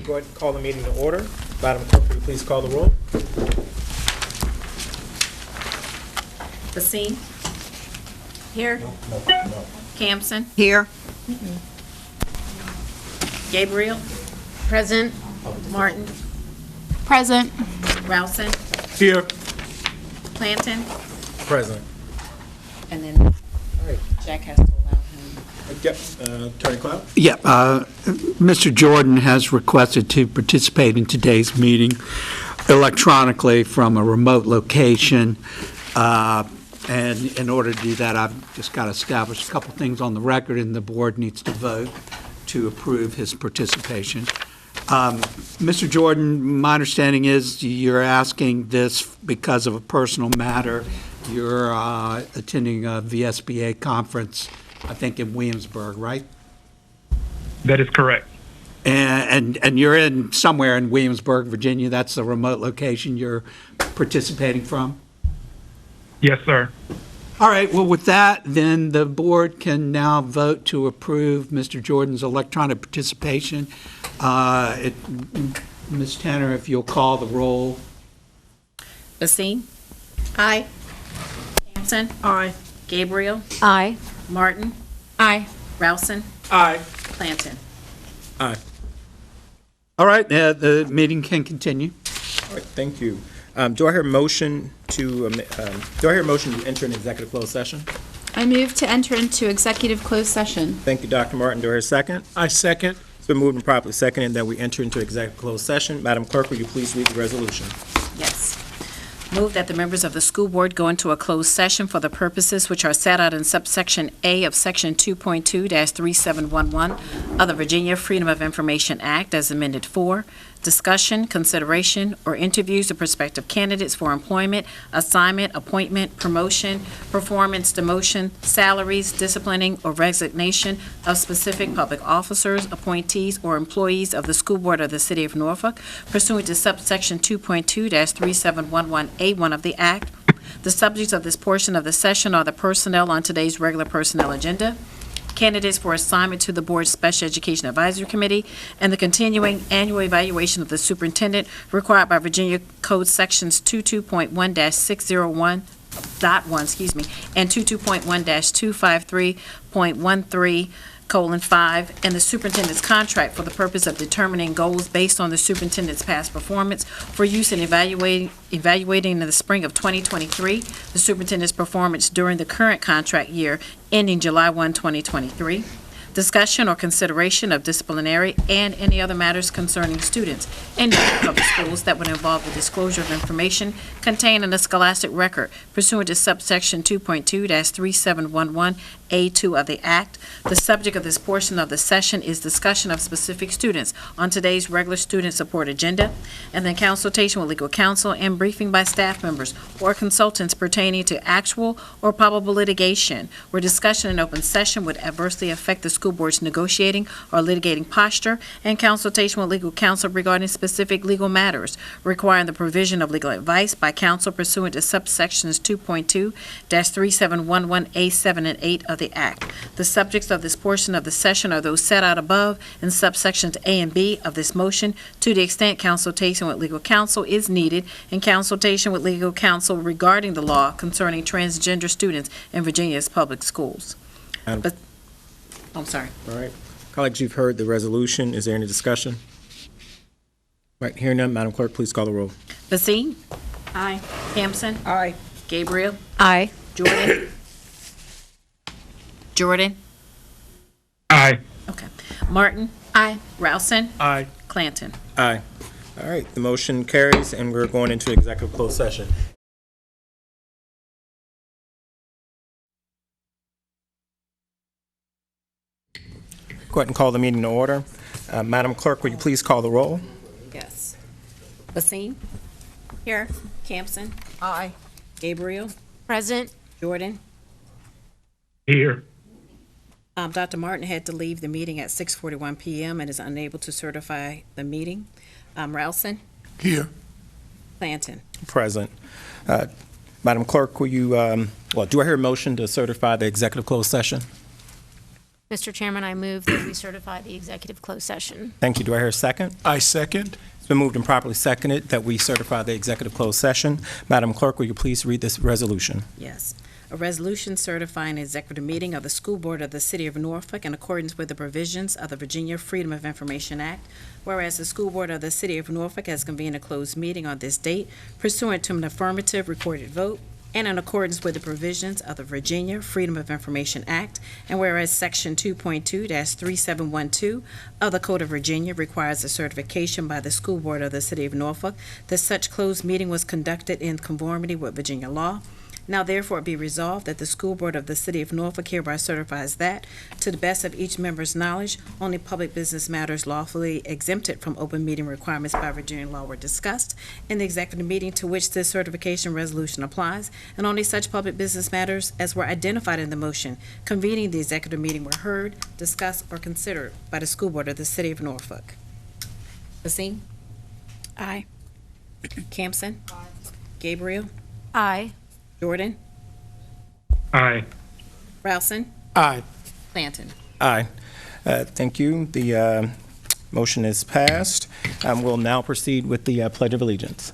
go ahead and call the meeting to order. Madam Clerk, will you please call the roll? Basine? Here. No. Campson? Here. Gabriel? Present. Martin? Present. Rowson? Here. Planton? Present. And then Jack has to allow him. Yep, Attorney Cloud? Yeah, Mr. Jordan has requested to participate in today's meeting electronically from a remote location. And in order to do that, I've just got to establish a couple things on the record, and the board needs to vote to approve his participation. Mr. Jordan, my understanding is you're asking this because of a personal matter. You're attending a VSBA conference, I think in Williamsburg, right? That is correct. And you're in somewhere in Williamsburg, Virginia. That's the remote location you're participating from? Yes, sir. All right, well, with that, then the board can now vote to approve Mr. Jordan's electronic participation. Ms. Tanner, if you'll call the roll. Basine? Aye. Campson? Aye. Gabriel? Aye. Martin? Aye. Rowson? Aye. Planton? Aye. All right, the meeting can continue. All right, thank you. Do I hear a motion to enter an executive closed session? I move to enter into executive closed session. Thank you, Dr. Martin. Do I hear a second? I second. It's been moved and properly seconded that we enter into executive closed session. Madam Clerk, will you please read the resolution? Yes. Move that the members of the school board go into a closed session for the purposes which are set out in subsection A of Section 2.2-3711 of the Virginia Freedom of Information Act as amended 4, discussion, consideration, or interviews of prospective candidates for employment, assignment, appointment, promotion, performance, demotion, salaries, disciplining, or resignation of specific public officers, appointees, or employees of the school board of the city of Norfolk pursuant to subsection 2.2-3711A1 of the Act. The subjects of this portion of the session are the personnel on today's regular personnel agenda, candidates for assignment to the board's Special Education Advisory Committee, and the continuing annual evaluation of the superintendent required by Virginia Code Sections 22.1-601.1, and 22.1-253.13:5, and the superintendent's contract for the purpose of determining goals based on the superintendent's past performance for use in evaluating in the spring of 2023, the superintendent's performance during the current contract year ending July 1, 2023, discussion or consideration of disciplinary and any other matters concerning students in public schools that would involve the disclosure of information contained in the scholastic record pursuant to subsection 2.2-3711A2 of the Act. The subject of this portion of the session is discussion of specific students on today's regular student support agenda, and then consultation with legal counsel and briefing by staff members or consultants pertaining to actual or probable litigation, where discussion in open session would adversely affect the school board's negotiating or litigating posture, and consultation with legal counsel regarding specific legal matters requiring the provision of legal advice by counsel pursuant to subsections 2.2-3711A7 and 8 of the Act. The subjects of this portion of the session are those set out above in subsections A and B of this motion, to the extent consultation with legal counsel is needed, and consultation with legal counsel regarding the law concerning transgender students in Virginia's public schools. I'm sorry. All right. Colleagues, you've heard the resolution. Is there any discussion? All right, hearing none, Madam Clerk, please call the roll. Basine? Aye. Campson? Aye. Gabriel? Aye. Jordan? Jordan? Aye. Okay. Martin? Aye. Rowson? Aye. Clanton? Aye. All right, the motion carries, and we're going into executive closed session. Go ahead and call the meeting to order. Madam Clerk, will you please call the roll? Yes. Basine? Here. Campson? Aye. Gabriel? Present. Jordan? Here. Dr. Martin had to leave the meeting at 6:41 p.m. and is unable to certify the meeting. Rowson? Here. Planton? Present. Madam Clerk, will you, do I hear a motion to certify the executive closed session? Mr. Chairman, I move that we certify the executive closed session. Thank you. Do I hear a second? I second. It's been moved and properly seconded that we certify the executive closed session. Madam Clerk, will you please read this resolution? Yes. A resolution certifying an executive meeting of the School Board of the City of Norfolk in accordance with the provisions of the Virginia Freedom of Information Act, whereas the School Board of the City of Norfolk has convened a closed meeting on this date pursuant to an affirmative recorded vote and in accordance with the provisions of the Virginia Freedom of Information Act, and whereas Section 2.2-3712 of the Code of Virginia requires a certification by the School Board of the City of Norfolk that such closed meeting was conducted in conformity with Virginia law. Now therefore be resolved that the School Board of the City of Norfolk hereby certifies that, to the best of each member's knowledge, only public business matters lawfully exempted from open meeting requirements by Virginia law were discussed in the executive meeting to which this certification resolution applies, and only such public business matters as were identified in the motion convening the executive meeting were heard, discussed, or considered by the School Board of the City of Norfolk. Basine? Aye. Campson? Gabriel? Aye. Jordan? Aye. Rousen? Aye. Clanton? Aye. Thank you. The motion is passed. We'll now proceed with the Pledge of Allegiance.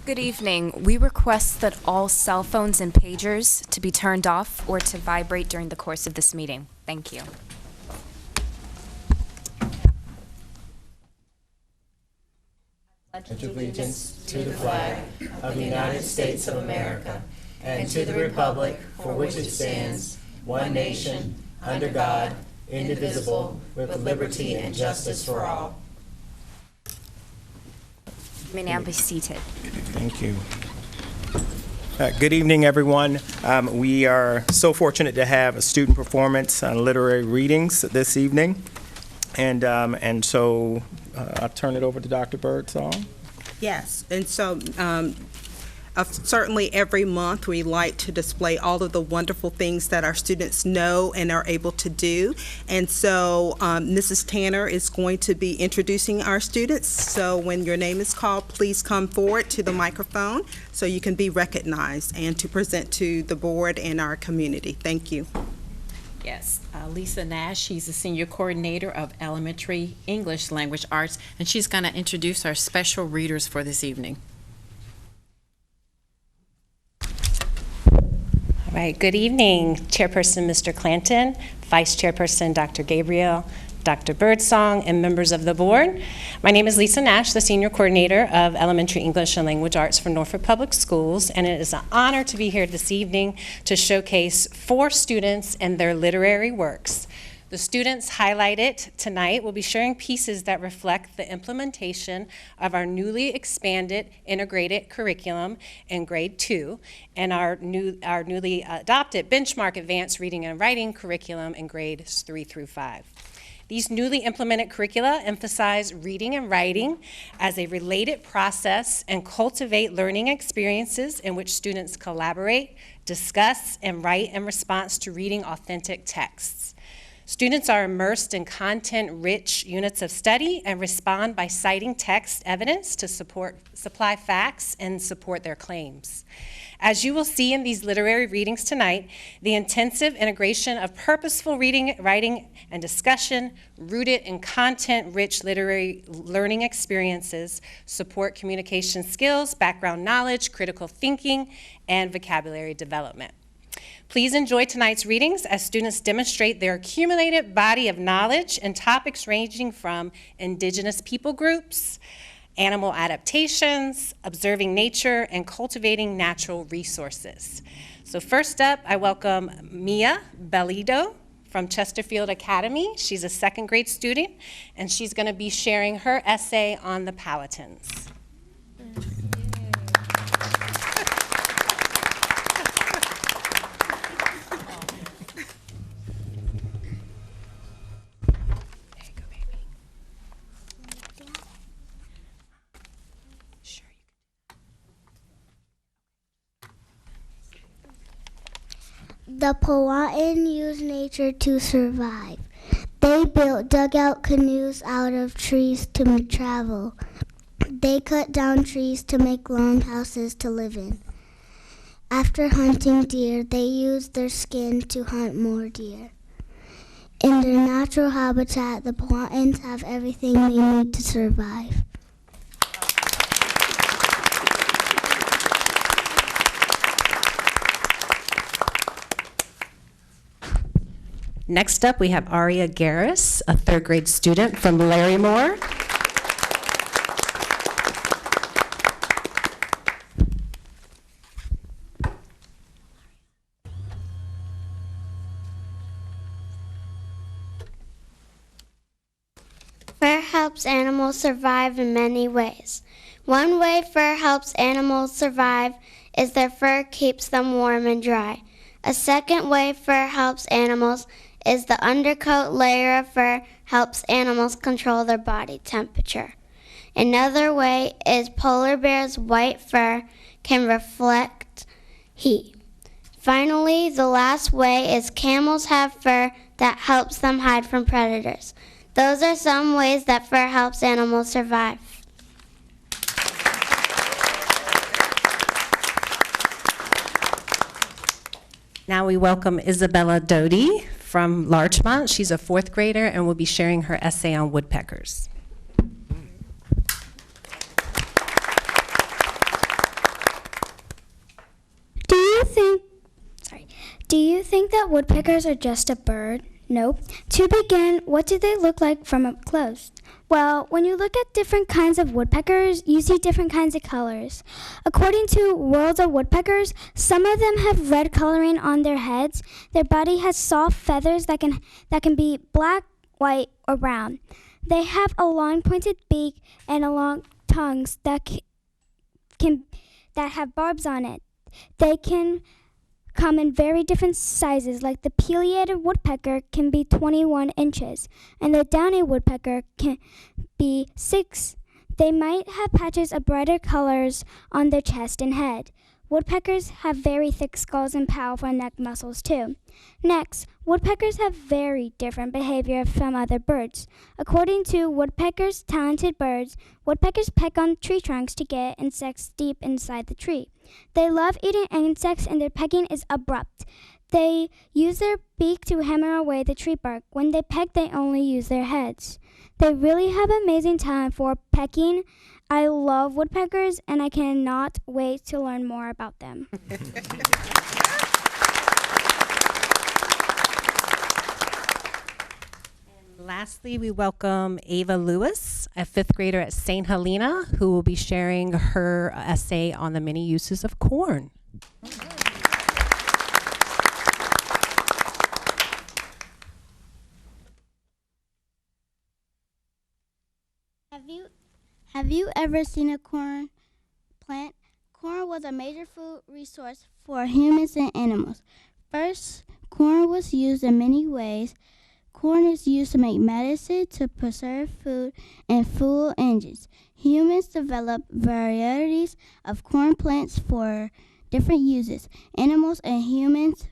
Good evening. We request that all cell phones and pagers to be turned off or to vibrate during the course of this meeting. Thank you. Pledge allegiance to the flag of the United States of America and to the republic for which it stands, one nation, under God, indivisible, with liberty and justice for all. You may now be seated. Thank you. Good evening, everyone. We are so fortunate to have a student performance on literary readings this evening. And so I'll turn it over to Dr. Birdsong. Yes, and so certainly every month we like to display all of the wonderful things that our students know and are able to do. And so Mrs. Tanner is going to be introducing our students. So when your name is called, please come forward to the microphone so you can be recognized and to present to the board and our community. Thank you. Yes, Lisa Nash, she's the Senior Coordinator of Elementary English Language Arts, and she's going to introduce our special readers for this evening. All right, good evening, Chairperson Mr. Clanton, Vice Chairperson Dr. Gabriel, Dr. Birdsong, and members of the board. My name is Lisa Nash, the Senior Coordinator of Elementary English and Language Arts for Norfolk Public Schools, and it is an honor to be here this evening to showcase 4 students and their literary works. The students highlighted tonight will be sharing pieces that reflect the implementation of our newly expanded integrated curriculum in grade 2 and our newly adopted benchmark advanced reading and writing curriculum in grades 3 through 5. These newly implemented curricula emphasize reading and writing as a related process and cultivate learning experiences in which students collaborate, discuss, and write in response to reading authentic texts. Students are immersed in content-rich units of study and respond by citing text evidence to supply facts and support their claims. As you will see in these literary readings tonight, the intensive integration of purposeful reading, writing, and discussion rooted in content-rich literary learning experiences support communication skills, background knowledge, critical thinking, and vocabulary development. Please enjoy tonight's readings as students demonstrate their accumulated body of knowledge in topics ranging from indigenous people groups, animal adaptations, observing nature, and cultivating natural resources. So first up, I welcome Mia Bellido from Chesterfield Academy. She's a 2nd grade student, and she's going to be sharing her essay on the Powhatans. The Powhatan used nature to survive. They built dugout canoes out of trees to travel. They cut down trees to make longhouses to live in. After hunting deer, they used their skin to hunt more deer. In their natural habitat, the Hawaiians have everything they need to survive. Next up, we have Aria Garris, a third grade student from Larrymore. Fur helps animals survive in many ways. One way fur helps animals survive is their fur keeps them warm and dry. A second way fur helps animals is the undercoat layer of fur helps animals control their body temperature. Another way is polar bears' white fur can reflect heat. Finally, the last way is camels have fur that helps them hide from predators. Those are some ways that fur helps animals survive. Now we welcome Isabella Doty from Larchmont. She's a fourth grader and will be sharing her essay on woodpeckers. Do you think that woodpeckers are just a bird? Nope. To begin, what do they look like from up close? Well, when you look at different kinds of woodpeckers, you see different kinds of colors. According to World of Woodpeckers, some of them have red coloring on their heads. Their body has soft feathers that can be black, white, or brown. They have a long pointed beak and a long tongues that have barbs on it. They can come in very different sizes, like the pileated woodpecker can be 21 inches, and the downy woodpecker can be 6. They might have patches of brighter colors on their chest and head. Woodpeckers have very thick skulls and powerful neck muscles too. Next, woodpeckers have very different behavior from other birds. According to Woodpeckers Talented Birds, woodpeckers peck on tree trunks to get insects deep inside the tree. They love eating insects and their pecking is abrupt. They use their beak to hammer away the tree bark. When they peck, they only use their heads. They really have amazing talent for pecking. I love woodpeckers, and I cannot wait to learn more about them. Lastly, we welcome Ava Lewis, a fifth grader at St. Helena, who will be sharing her essay on the many uses of corn. Have you ever seen a corn plant? Corn was a major food resource for humans and animals. First, corn was used in many ways. Corn is used to make medicine, to preserve food, and fuel engines. Humans developed varieties of corn plants for different uses. Animals and humans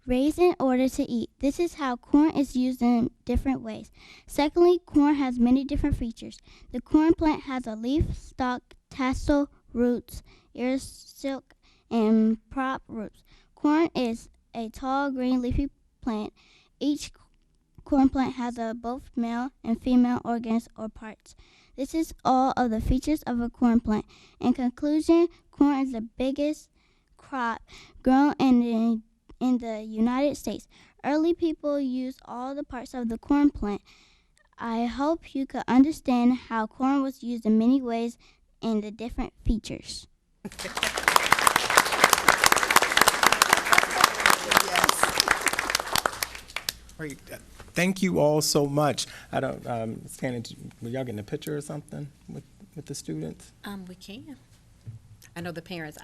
raised in order to eat. This is how corn is used in different ways. Secondly, corn has many different features. The corn plant has a leaf, stalk, tassel, roots, ears, silk, and prop roots. Corn is a tall, green, leafy plant. Each corn plant has both male and female organs or parts. This is all of the features of a corn plant. In conclusion, corn is the biggest crop grown in the United States. Early people used all the parts of the corn plant. I hope you could understand how corn was used in many ways and the different features. Great. Thank you all so much. I don't, Shannon, were y'all getting a picture or something with the students? We can. I know the parents,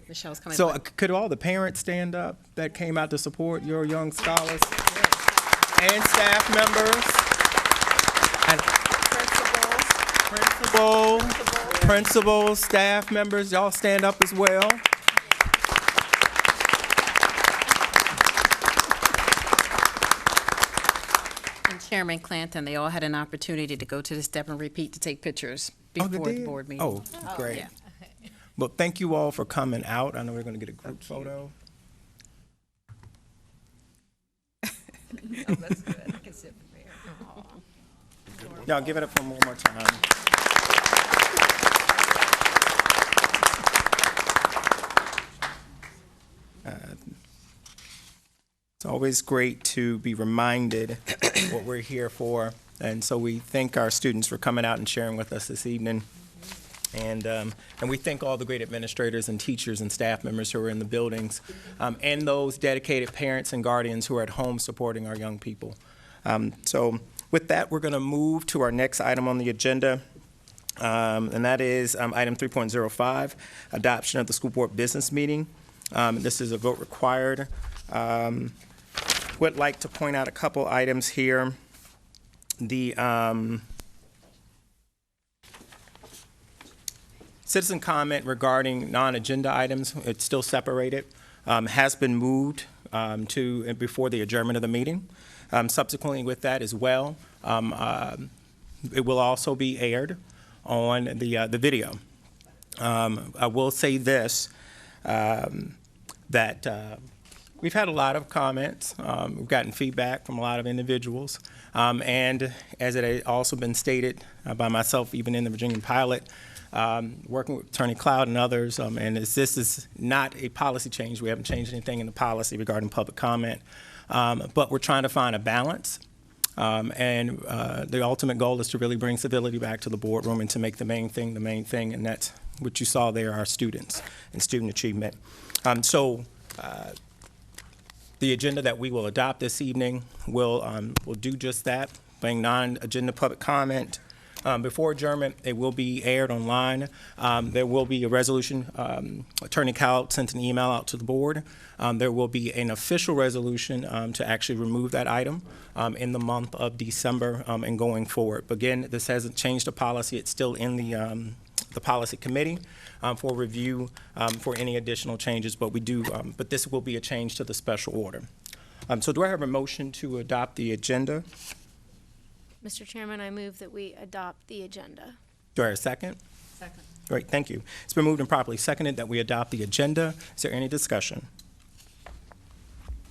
Michelle's coming. So could all the parents stand up that came out to support your young scholars? And staff members? And principals, staff members, y'all stand up as well. And Chairman Clanton, they all had an opportunity to go to the step and repeat to take pictures before the board meeting. Oh, great. Yeah. Well, thank you all for coming out. I know we're going to get a group photo. That's good. I can sit there. Now give it up for one more time. It's always great to be reminded what we're here for, and so we thank our students for coming out and sharing with us this evening. And we thank all the great administrators and teachers and staff members who are in the buildings, and those dedicated parents and guardians who are at home supporting our young people. So with that, we're going to move to our next item on the agenda, and that is item 3.05, adoption of the school board business meeting. This is a vote required. Would like to point out a couple items here. The citizen comment regarding non-agenda items, it's still separated, has been moved to before the adjournment of the meeting. Subsequently with that as well, it will also be aired on the video. I will say this, that we've had a lot of comments. We've gotten feedback from a lot of individuals. And as it had also been stated by myself, even in the Virginia pilot, working with Attorney Cloud and others, and this is not a policy change. We haven't changed anything in the policy regarding public comment. But we're trying to find a balance. And the ultimate goal is to really bring civility back to the boardroom and to make the main thing, and that's what you saw there, our students and student achievement. The agenda that we will adopt this evening will do just that, bring non-agenda public comment. Before adjournment, it will be aired online. There will be a resolution. Attorney Cowell sent an email out to the board. There will be an official resolution to actually remove that item in the month of December and going forward. But again, this hasn't changed the policy. It's still in the policy committee for review for any additional changes, but we do. But this will be a change to the special order. So do I have a motion to adopt the agenda? Mr. Chairman, I move that we adopt the agenda. Do I have a second? Second. Great, thank you. It's been moved and properly seconded that we adopt the agenda. Is there any discussion?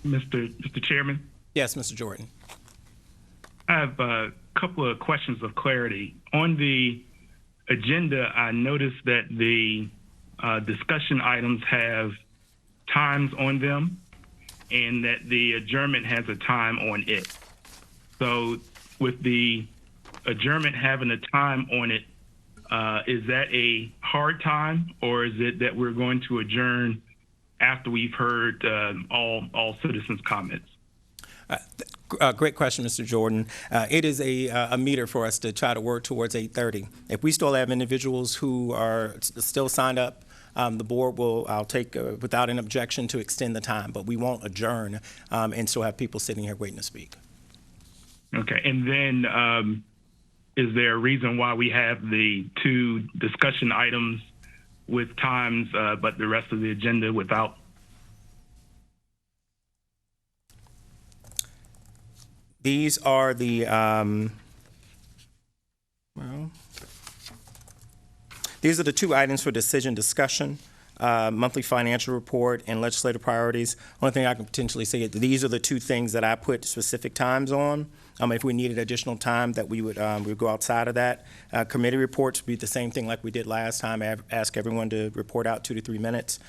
Mr. Chairman, Yes, Mr. Jordan. I have a couple of questions of clarity. On the agenda, I noticed that the discussion items have times on them and that the adjournment has a time on it. So with the adjournment having a time on it, is that a hard time, or is it that we're going to adjourn after we've heard all citizens' comments? Great question, Mr. Jordan. It is a meter for us to try to work towards 8:30. If we still have individuals who are still signed up, the board I'll take without an objection to extend the time, but we won't adjourn and still have people sitting here waiting to speak. Okay, and then is there a reason why we have the two discussion items with times, but the rest of the agenda without? These are these are the two items for decision discussion, monthly financial report and legislative priorities. Only thing I can potentially say is these are the two things that I put specific times on. If we needed additional time, that we would go outside of that. Committee reports would be the same thing like we did last time. Ask everyone to report out 2 to 3 minutes.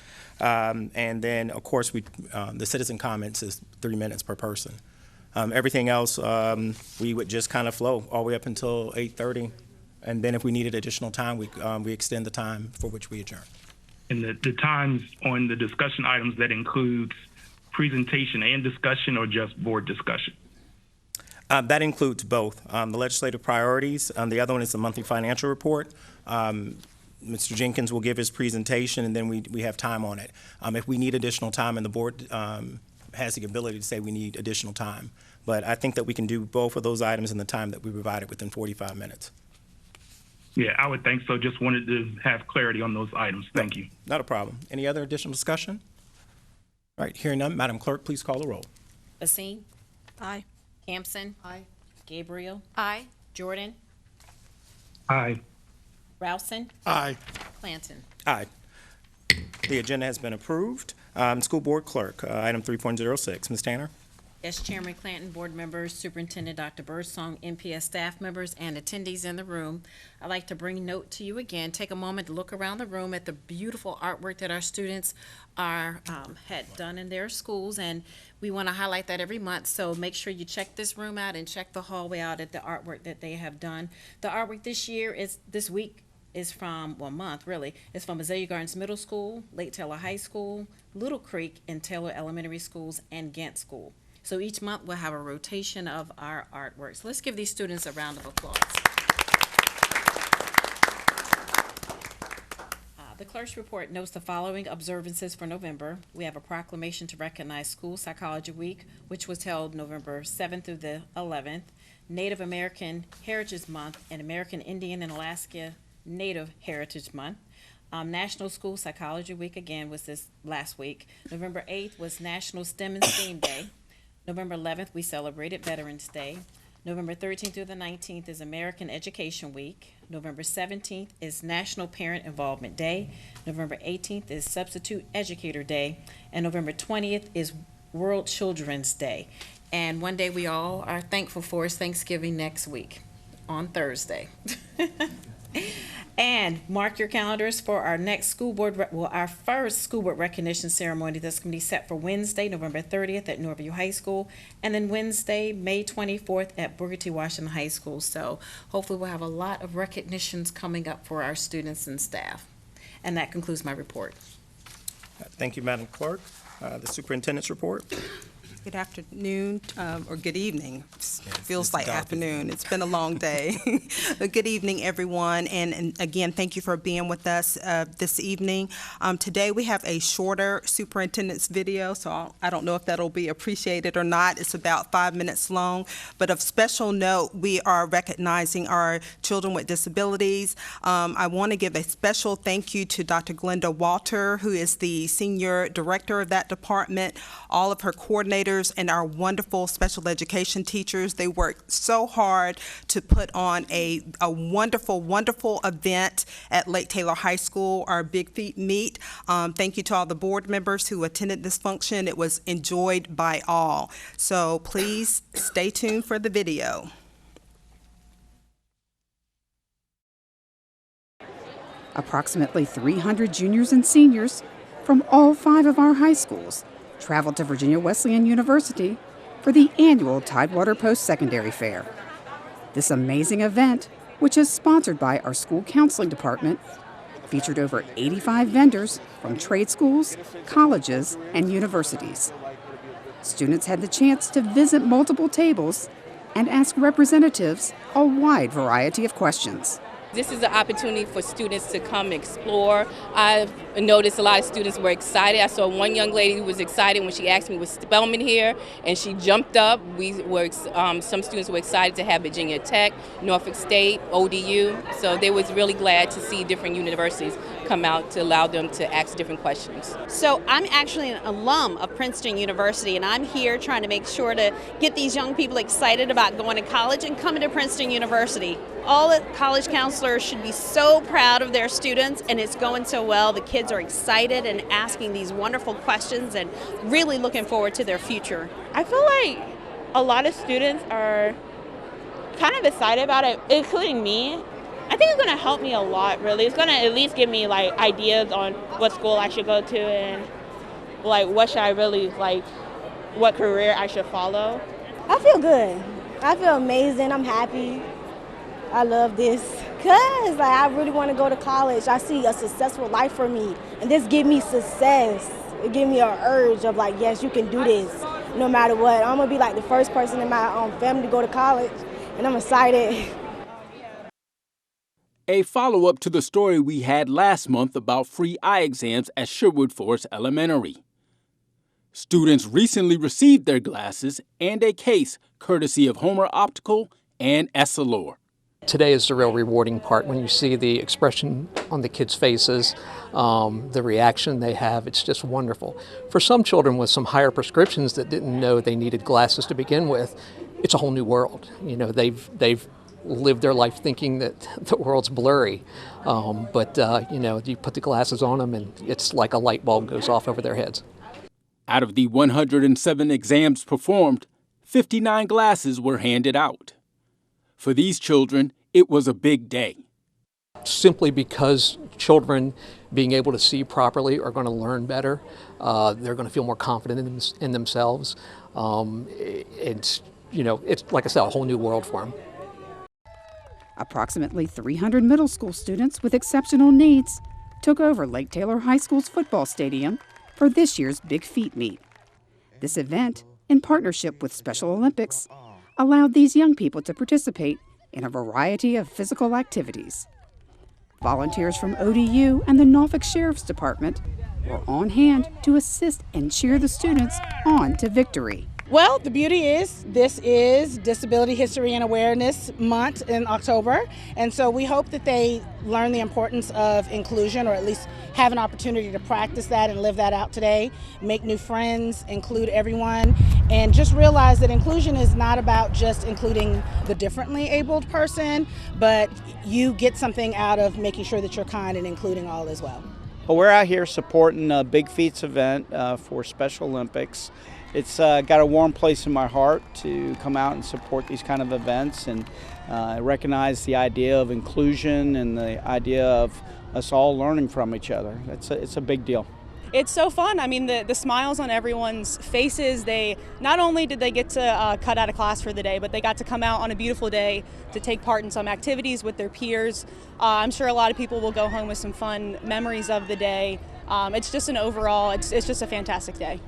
And then, of course, the citizen comments is 3 minutes per person. Everything else, we would just kind of flow all the way up until 8:30. And then if we needed additional time, we extend the time for which we adjourn. And the times on the discussion items, that includes presentation and discussion, or just board discussion? That includes both. The legislative priorities, the other one is the monthly financial report. Mr. Jenkins will give his presentation, and then we have time on it. If we need additional time, and the board has the ability to say we need additional time. But I think that we can do both of those items in the time that we provided within 45 minutes. Yeah, I would think so. Just wanted to have clarity on those items. Thank you. Not a problem. Any other additional discussion? All right, hearing none, Madam Clerk, please call the roll. Basine? Aye. Campson? Aye. Gabriel? Aye. Jordan? Aye. Rousen? Aye. Clanton? Aye. The agenda has been approved. School Board Clerk, item 3.06. Ms. Tanner? As Chairman Clanton, board members, Superintendent Dr. Birdsong, NPS staff members, and attendees in the room, I'd like to bring note to you again. Take a moment to look around the room at the beautiful artwork that our students had done in their schools, and we want to highlight that every month. So make sure you check this room out and check the hallway out at the artwork that they have done. The artwork this week is from, well, month really, is from Azalea Gardens Middle School, Lake Taylor High School, Little Creek, and Taylor Elementary Schools, and Gant School. So each month we'll have a rotation of our artworks. Let's give these students a round of applause. The clerk's report notes the following observances for November. We have a proclamation to recognize School Psychology Week, which was held November 7th through the 11th, Native American Heritage Month, and American Indian and Alaska Native Heritage Month. National School Psychology Week, again, was this last week. November 8th was National STEM and STEAM Day. November 11th, we celebrated Veterans Day. November 13th through the 19th is American Education Week. November 17th is National Parent Involvement Day. November 18th is Substitute Educator Day. And November 20th is World Children's Day. And one day we all are thankful for is Thanksgiving next week on Thursday. And mark your calendars for our next school board, our first school board recognition ceremony that's going to be set for Wednesday, November 30th at Norview High School, and then Wednesday, May 24th at Booker T. Washington High School. So hopefully we'll have a lot of recognitions coming up for our students and staff. And that concludes my report. Thank you, Madam Clerk. The superintendent's report. Good afternoon, or good evening. Feels it's like dark. afternoon. It's been a long day. But good evening, everyone, and again, thank you for being with us this evening. Today, we have a shorter superintendent's video, so I don't know if that'll be appreciated or not. It's about 5 minutes long, but of special note, we are recognizing our children with disabilities. I want to give a special thank you to Dr. Glenda Walter, who is the senior director of that department, all of her coordinators, and our wonderful special education teachers. They worked so hard to put on a wonderful, wonderful event at Lake Taylor High School, our Big Feet Meet. Thank you to all the board members who attended this function. It was enjoyed by all. So please stay tuned for the video. Approximately 300 juniors and seniors from all 5 of our high schools traveled to Virginia Wesleyan University for the annual Tidewater Post-Secondary Fair. This amazing event, which is sponsored by our school counseling department, featured over 85 vendors from trade schools, colleges, and universities. Students had the chance to visit multiple tables and ask representatives a wide variety of questions. This is an opportunity for students to come explore. I've noticed a lot of students were excited. I saw one young lady who was excited when she asked me, was Spelman here? And she jumped up. Some students were excited to have Virginia Tech, Norfolk State, ODU. So they was really glad to see different universities come out to allow them to ask different questions. So I'm actually an alum of Princeton University, and I'm here trying to make sure to get these young people excited about going to college and coming to Princeton University. All the college counselors should be so proud of their students, and it's going so well. The kids are excited and asking these wonderful questions and really looking forward to their future. I feel like a lot of students are kind of excited about it, including me. I think it's going to help me a lot, really. It's going to at least give me like ideas on what school I should go to and like what should I really like, what career I should follow. I feel good. I feel amazing. I'm happy. I love this because like, I really want to go to college. I see a successful life for me, and this gives me success. It gives me an urge of like, yes, you can do this no matter what. I'm going to be like the first person in my family to go to college, and I'm excited. A follow-up to the story we had last month about free eye exams at Sherwood Forest Elementary. Students recently received their glasses and a case courtesy of Homer Optical and Essilor. Today is the real rewarding part when you see the expression on the kids' faces, the reaction they have. It's just wonderful. For some children with some higher prescriptions that didn't know they needed glasses to begin with, it's a whole new world. You know, they've lived their life thinking that the world's blurry, but you know, you put the glasses on them and it's like a light bulb goes off over their heads. Out of the 107 exams performed, 59 glasses were handed out. For these children, it was a big day. Simply because children being able to see properly are going to learn better. They're going to feel more confident in themselves. It's like I said, a whole new world for them. Approximately 300 middle school students with exceptional needs took over Lake Taylor High School's football stadium for this year's Big Feet Meet. This event, in partnership with Special Olympics, allowed these young people to participate in a variety of physical activities. Volunteers from ODU and the Norfolk Sheriff's Department were on hand to assist and cheer the students on to victory. Well, the beauty is this is Disability History and Awareness Month in October, and so we hope that they learn the importance of inclusion, or at least have an opportunity to practice that and live that out today, make new friends, include everyone, and just realize that inclusion is not about just including the differently abled person, but you get something out of making sure that you're kind and including all as well. Well, we're out here supporting a Big Feats event for Special Olympics. It's got a warm place in my heart to come out and support these kind of events, and recognize the idea of inclusion and the idea of us all learning from each other. It's a big deal. It's so fun. I mean, the smiles on everyone's faces. They not only did they get to cut out of class for the day, but they got to come out on a beautiful day to take part in some activities with their peers. I'm sure a lot of people will go home with some fun memories of the day. It's just it's just a fantastic day.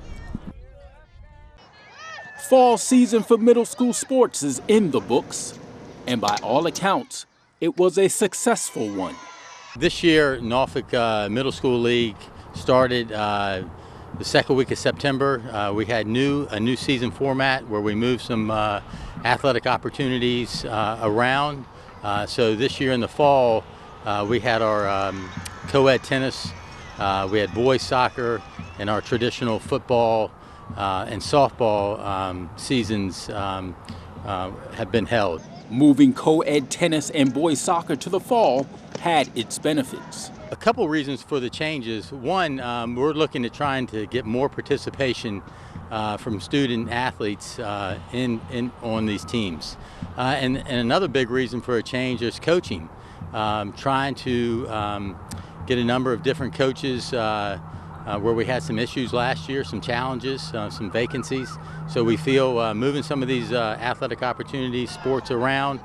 Fall season for middle school sports is in the books, and by all accounts, it was a successful one. This year, Norfolk Middle School League started the second week of September. We had a new season format where we moved some athletic opportunities around. So this year in the fall, we had our co-ed tennis, we had boys soccer, and our traditional football and softball seasons have been held. Moving co-ed tennis and boys soccer to the fall had its benefits. A couple reasons for the changes. One, we're looking at trying to get more participation from student athletes on these teams. And another big reason for a change is coaching. Trying to get a number of different coaches where we had some issues last year, some challenges, some vacancies. So we feel moving some of these athletic opportunities, sports around,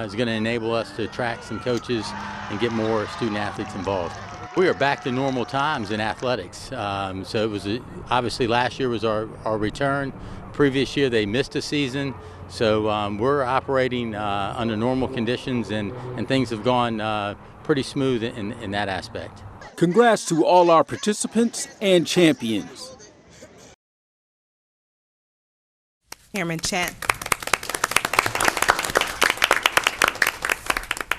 is going to enable us to attract some coaches and get more student athletes involved. We are back to normal times in athletics. So it was obviously last year was our return. Previous year they missed a season. So we're operating under normal conditions, and things have gone pretty smooth in that aspect. Congrats to all our participants and champions. Chairman Chant.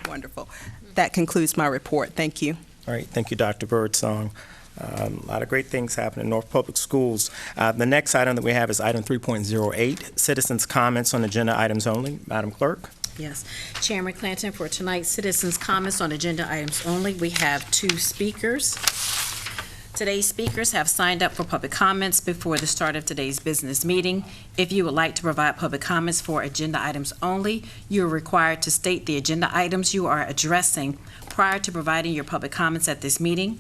Wonderful. That concludes my report. Thank you. All right, thank you, Dr. Birdsong. A lot of great things happen in North Public Schools. The next item that we have is item 3.08, citizens' comments on agenda items only. Madam Clerk. Yes. Chairman Clanton, for tonight's citizens' comments on agenda items only, we have 2 speakers. Today's speakers have signed up for public comments before the start of today's business meeting. If you would like to provide public comments for agenda items only, you are required to state the agenda items you are addressing prior to providing your public comments at this meeting.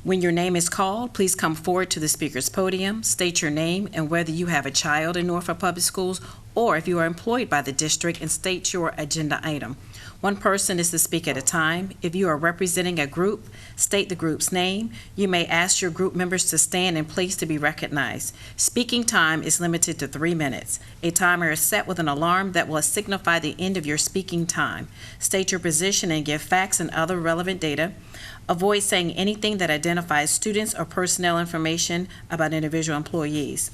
When your name is called, please come forward to the speaker's podium, state your name and whether you have a child in Norfolk Public Schools or if you are employed by the district, and state your agenda item. One person is to speak at a time. If you are representing a group, state the group's name. You may ask your group members to stand in place to be recognized. Speaking time is limited to 3 minutes. A timer is set with an alarm that will signify the end of your speaking time. State your position and give facts and other relevant data. Avoid saying anything that identifies students or personnel information about individual employees.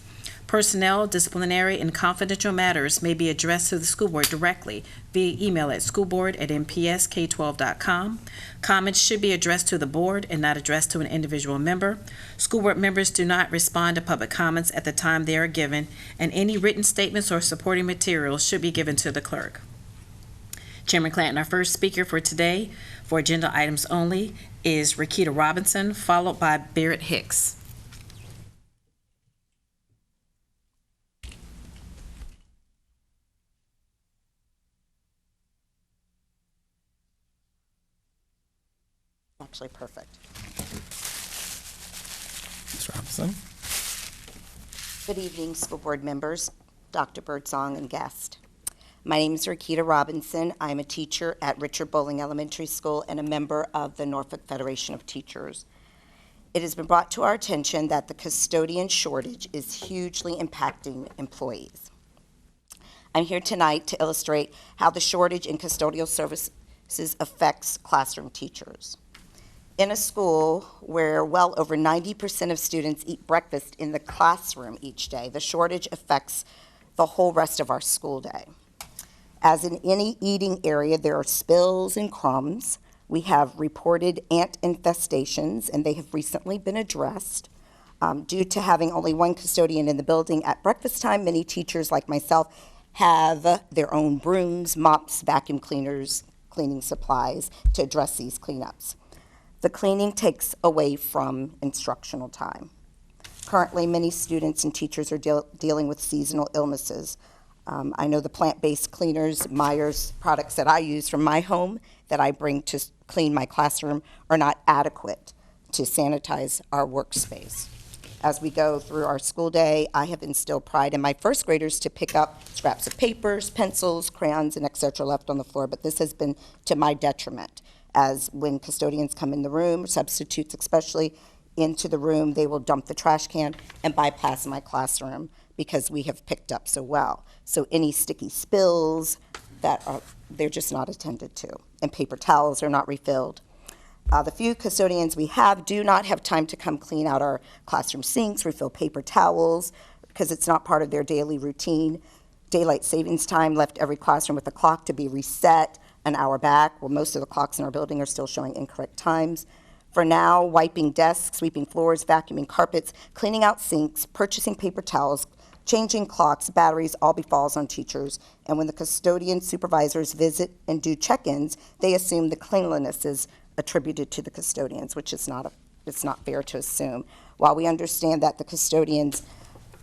Personnel, disciplinary, and confidential matters may be addressed to the school board directly via email at schoolboard@npsk12.com. Comments should be addressed to the board and not addressed to an individual member. School board members do not respond to public comments at the time they are given, and any written statements or supporting materials should be given to the clerk. Chairman Clanton, our first speaker for today for agenda items only is Rakita Robinson, followed by Barrett Hicks. actually perfect. Ms. Robinson. Good evening, school board members, Dr. Birdsong, and guests. My name is Rakita Robinson. I'm a teacher at Richard Bowling Elementary School and a member of the Norfolk Federation of Teachers. It has been brought to our attention that the custodian shortage is hugely impacting employees. I'm here tonight to illustrate how the shortage in custodial services affects classroom teachers. In a school where well over 90% of students eat breakfast in the classroom each day, the shortage affects the whole rest of our school day. As in any eating area, there are spills and crumbs. We have reported ant infestations, and they have recently been addressed. Due to having only one custodian in the building at breakfast time, many teachers like myself have their own brooms, mops, vacuum cleaners, cleaning supplies to address these cleanups. The cleaning takes away from instructional time. Currently, many students and teachers are dealing with seasonal illnesses. I know the plant-based cleaners, Myers products that I use from my home that I bring to clean my classroom are not adequate to sanitize our workspace. As we go through our school day, I have instilled pride in my first graders to pick up scraps of papers, pencils, crayons, and et cetera left on the floor, but this has been to my detriment, as when custodians come in the room, substitutes especially, into the room, they will dump the trash can and bypass my classroom because we have picked up so well. So any sticky spills they're just not attended to, and paper towels are not refilled. The few custodians we have do not have time to come clean out our classroom sinks, refill paper towels, because it's not part of their daily routine. Daylight savings time left every classroom with a clock to be reset an hour back. Well, most of the clocks in our building are still showing incorrect times. For now, wiping desks, sweeping floors, vacuuming carpets, cleaning out sinks, purchasing paper towels, changing clocks, batteries, all befalls on teachers. And when the custodian supervisors visit and do check-ins, they assume the cleanliness is attributed to the custodians, which is it's not fair to assume. While we understand that the custodians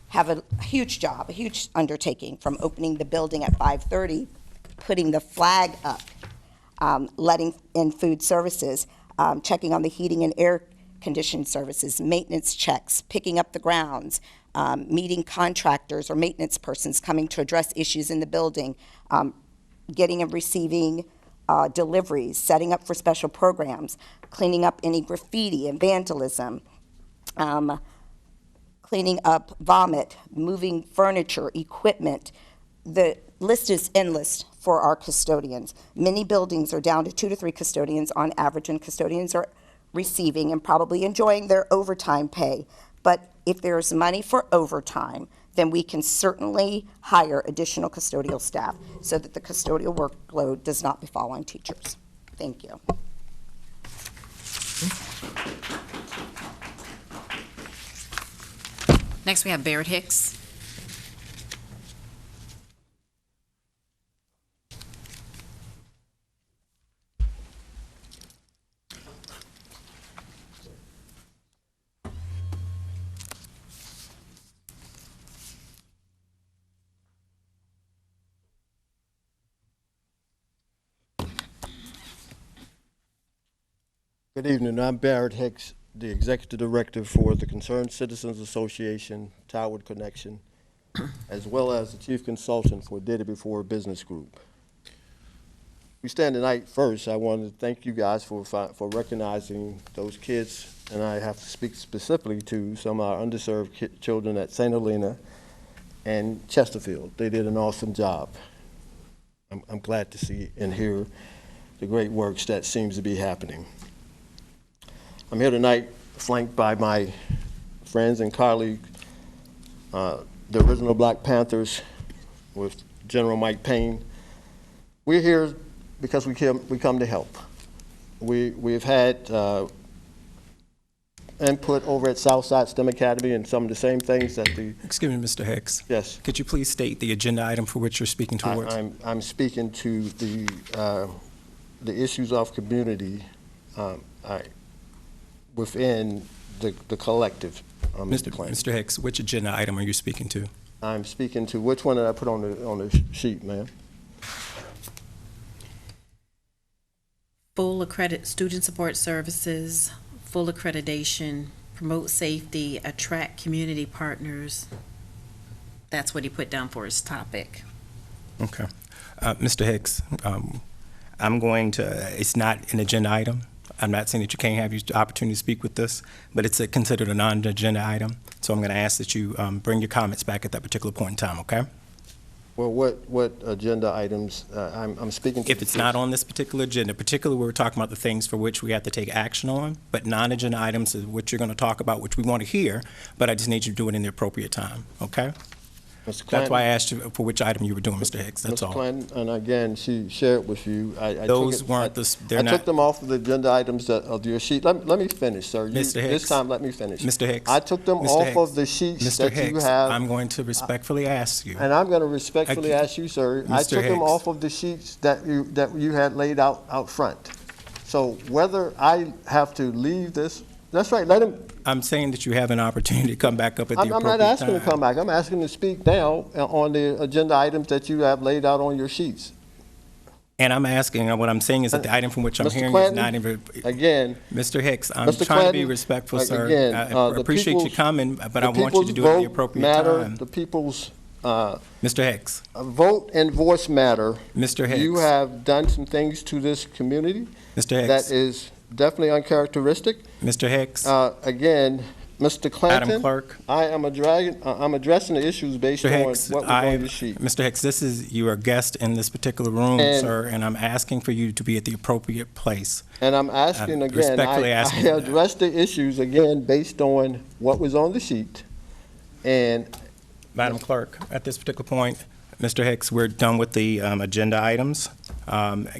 have a huge job, a huge undertaking, from opening the building at 5:30, putting the flag up, letting in food services, checking on the heating and air conditioning services, maintenance checks, picking up the grounds, meeting contractors or maintenance persons coming to address issues in the building, getting and receiving deliveries, setting up for special programs, cleaning up any graffiti and vandalism, cleaning up vomit, moving furniture, equipment. The list is endless for our custodians. Many buildings are down to 2 to 3 custodians on average, and custodians are receiving and probably enjoying their overtime pay. But if there's money for overtime, then we can certainly hire additional custodial staff so that the custodial workload does not befall on teachers. Thank you. Next, we have Barrett Hicks. Good evening. I'm Barrett Hicks, the Executive Director for the Concerned Citizens Association, Toward Connection, as well as the Chief Consultant for Did It Before Business Group. We stand tonight first. I want to thank you guys for recognizing those kids, and I have to speak specifically to some of our underserved children at St. Helena and Chesterfield. They did an awesome job. I'm glad to see and hear the great works that seems to be happening. I'm here tonight flanked by my friends and colleagues, the original Black Panthers with General Mike Payne. We're here because we come to help. We've had input over at Southside STEM Academy and some of the same things that the... Excuse me, Mr. Hicks. Yes. Could you please state the agenda item for which you're speaking towards? I'm speaking to the issues of community within the collective. Mr. Hicks, which agenda item are you speaking to? I'm speaking to, which one did I put on the sheet, ma'am? Full student support services, full accreditation, promote safety, attract community partners. That's what he put down for his topic. Okay. Mr. Hicks, I'm going to, it's not an agenda item. I'm not saying that you can't have your opportunity to speak with this, but it's considered a non-agenda item. So I'm going to ask that you bring your comments back at that particular point in time, okay? Well, what agenda items, I'm speaking to. If it's not on this particular agenda, particularly we're talking about the things for which we have to take action on, but non-agenda items is what you're going to talk about, which we want to hear, but I just need you to do it in the appropriate time, okay? Mr. Clanton, that's why I asked you for which item you were doing, Mr. Hicks, that's all. Mr. Clanton, and again, she shared with you. Those weren't the, they're not. I took them off of the agenda items of your sheet. Let me finish, sir. Mr. Hicks. This time, let me finish. Mr. Hicks. I took them off of the sheets that you have. I'm going to respectfully ask you. And I'm going to respectfully ask you, sir. I took them off of the sheets that you had laid out front. So whether I have to leave this, that's right, let him. I'm saying that you have an opportunity to come back up at the appropriate time. I'm not asking to come back. I'm asking to speak now on the agenda items that you have laid out on your sheets. And I'm asking, what I'm saying is that the item from which I'm Mr. hearing Clanton, is not even. Again. Mr. Hicks, I'm Mr. trying to be Clanton, respectful, sir. Again, I appreciate you coming, but I want you to do it at the appropriate time. The people's Mr. Hicks. Vote and voice matter. Mr. Hicks. You have done some things to this community. Mr. Hicks. That is definitely uncharacteristic. Mr. Hicks. Again, Mr. Clanton. Madam Clerk. I'm addressing the issues based on what was on the sheet. Mr. Hicks, you are a guest in this particular room, sir, and I'm asking for you to be at the appropriate place. And I'm asking again, respectfully asking I addressed the issues again based on what was on the sheet. And Madam Clerk, at this particular point, Mr. Hicks, we're done with the agenda items.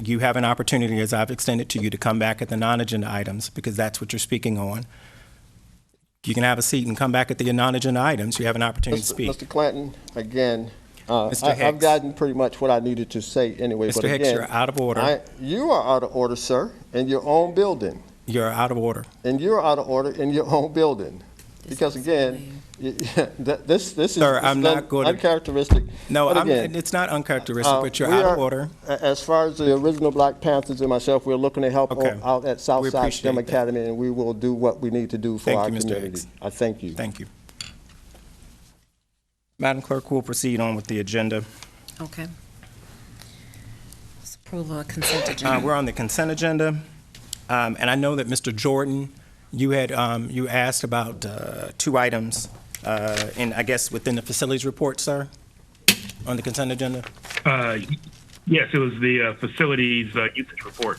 You have an opportunity, as I've extended to you, to come back at the non-agenda items because that's what you're speaking on. You can have a seat and come back at the non-agenda items. You have an opportunity to speak. Mr. Clanton, again, Mr. Hicks. I've gotten pretty much what I needed to say anyway. Mr. But Hicks, again, you're out of order. You are out of order, sir, in your own building. You're out of order. And you're out of order in your own building. Because again, this is Sir, I'm not going to, uncharacteristic. No, again, it's not uncharacteristic, but you're out of order. As far as the original Black Panthers and myself, we're looking to help out at Southside STEM Academy, and we will do what we need to do for our community. I thank you. Thank you. Madam Clerk, we'll proceed on with the agenda. Okay. Let's approve a consent agenda. We're on the consent agenda, and I know that Mr. Jordan, you had you asked about 2 items, in I guess within the facilities report, sir, on the consent agenda. Yes, it was the facilities usage report.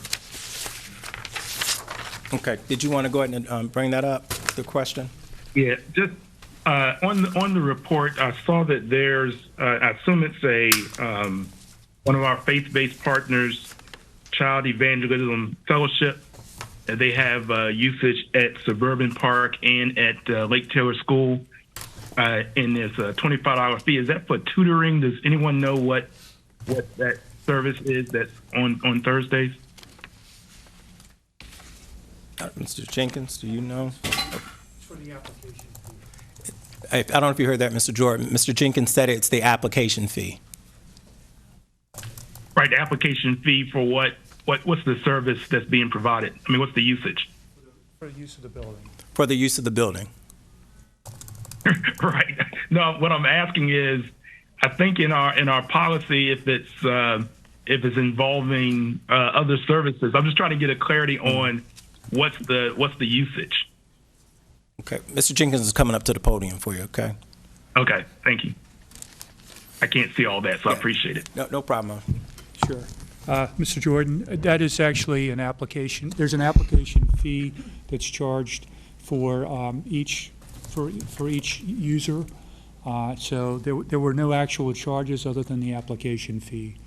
Okay. Did you want to go ahead and bring that up? The question. Yeah, just on the report, I saw that there's I assume it's a one of our faith-based partners, Child Evangelism Fellowship. They have usage at Suburban Park and at Lake Taylor School, and it's a $25 fee. Is that for tutoring? Does anyone know what that service is that's on Thursdays? Mr. Jenkins, do you know? It's for the application fee. I don't know if you heard that, Mr. Jordan. Mr. Jenkins said it's the application fee. Right, the application fee for what? What's the service that's being provided? I mean, what's the usage? For the use of the building. For the use of the building. Right. No, what I'm asking is, I think in our policy, if it's involving other services, I'm just trying to get a clarity on what's the usage. Okay, Mr. Jenkins is coming up to the podium for you. Okay. Okay. Thank you. I can't see all that, so I appreciate it. No problem. Sure. Mr. Jordan, that is actually an application. There's an application fee that's charged for each user. So there were no actual charges other than the application fee.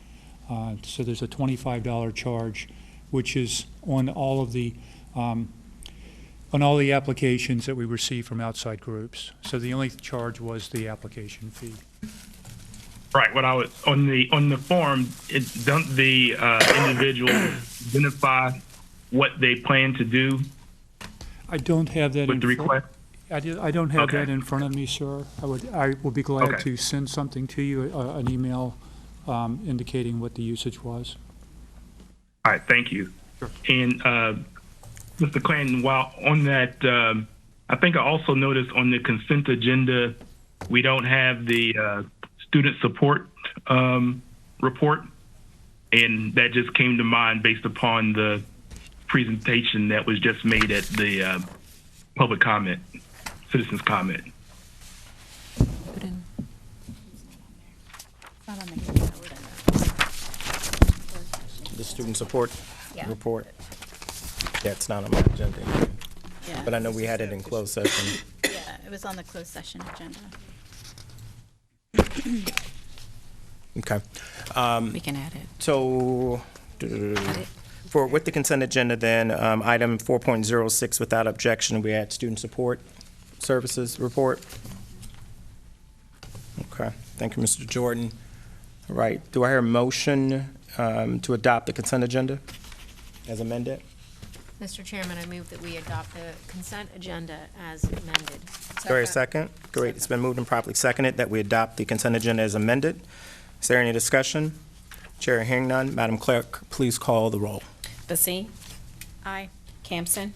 So there's a $25 charge, which is on all of the applications that we receive from outside groups. So the only charge was the application fee. Right. What I was on the form, don't the individual identify what they plan to do? I don't have that with the request. I don't have that in front of me, sir. I will be glad to send something to you, an email indicating what the usage was. All right. Thank you. And Mr. Clanton, while on that, I think I also noticed on the consent agenda, we don't have the student support report. And that just came to mind based upon the presentation that was just made at the public comment, citizens comment. The student support Yeah. report. Yeah, it's not on my agenda, Yeah. but I know we had it in closed session. Yeah, it was on the closed session agenda. Okay. We can add it. So, with the consent agenda then, item 4.06, without objection, we add student support services report. Okay, thank you, Mr. Jordan. All right, do I hear a motion to adopt the consent agenda as amended? Mr. Chairman, I move that we adopt the consent agenda as amended. Do I hear a second? Great, it's been moved and properly seconded that we adopt the consent agenda as amended. Is there any discussion? Chair hearing none. Madam Clerk, please call the roll. Basine? Aye. Campson?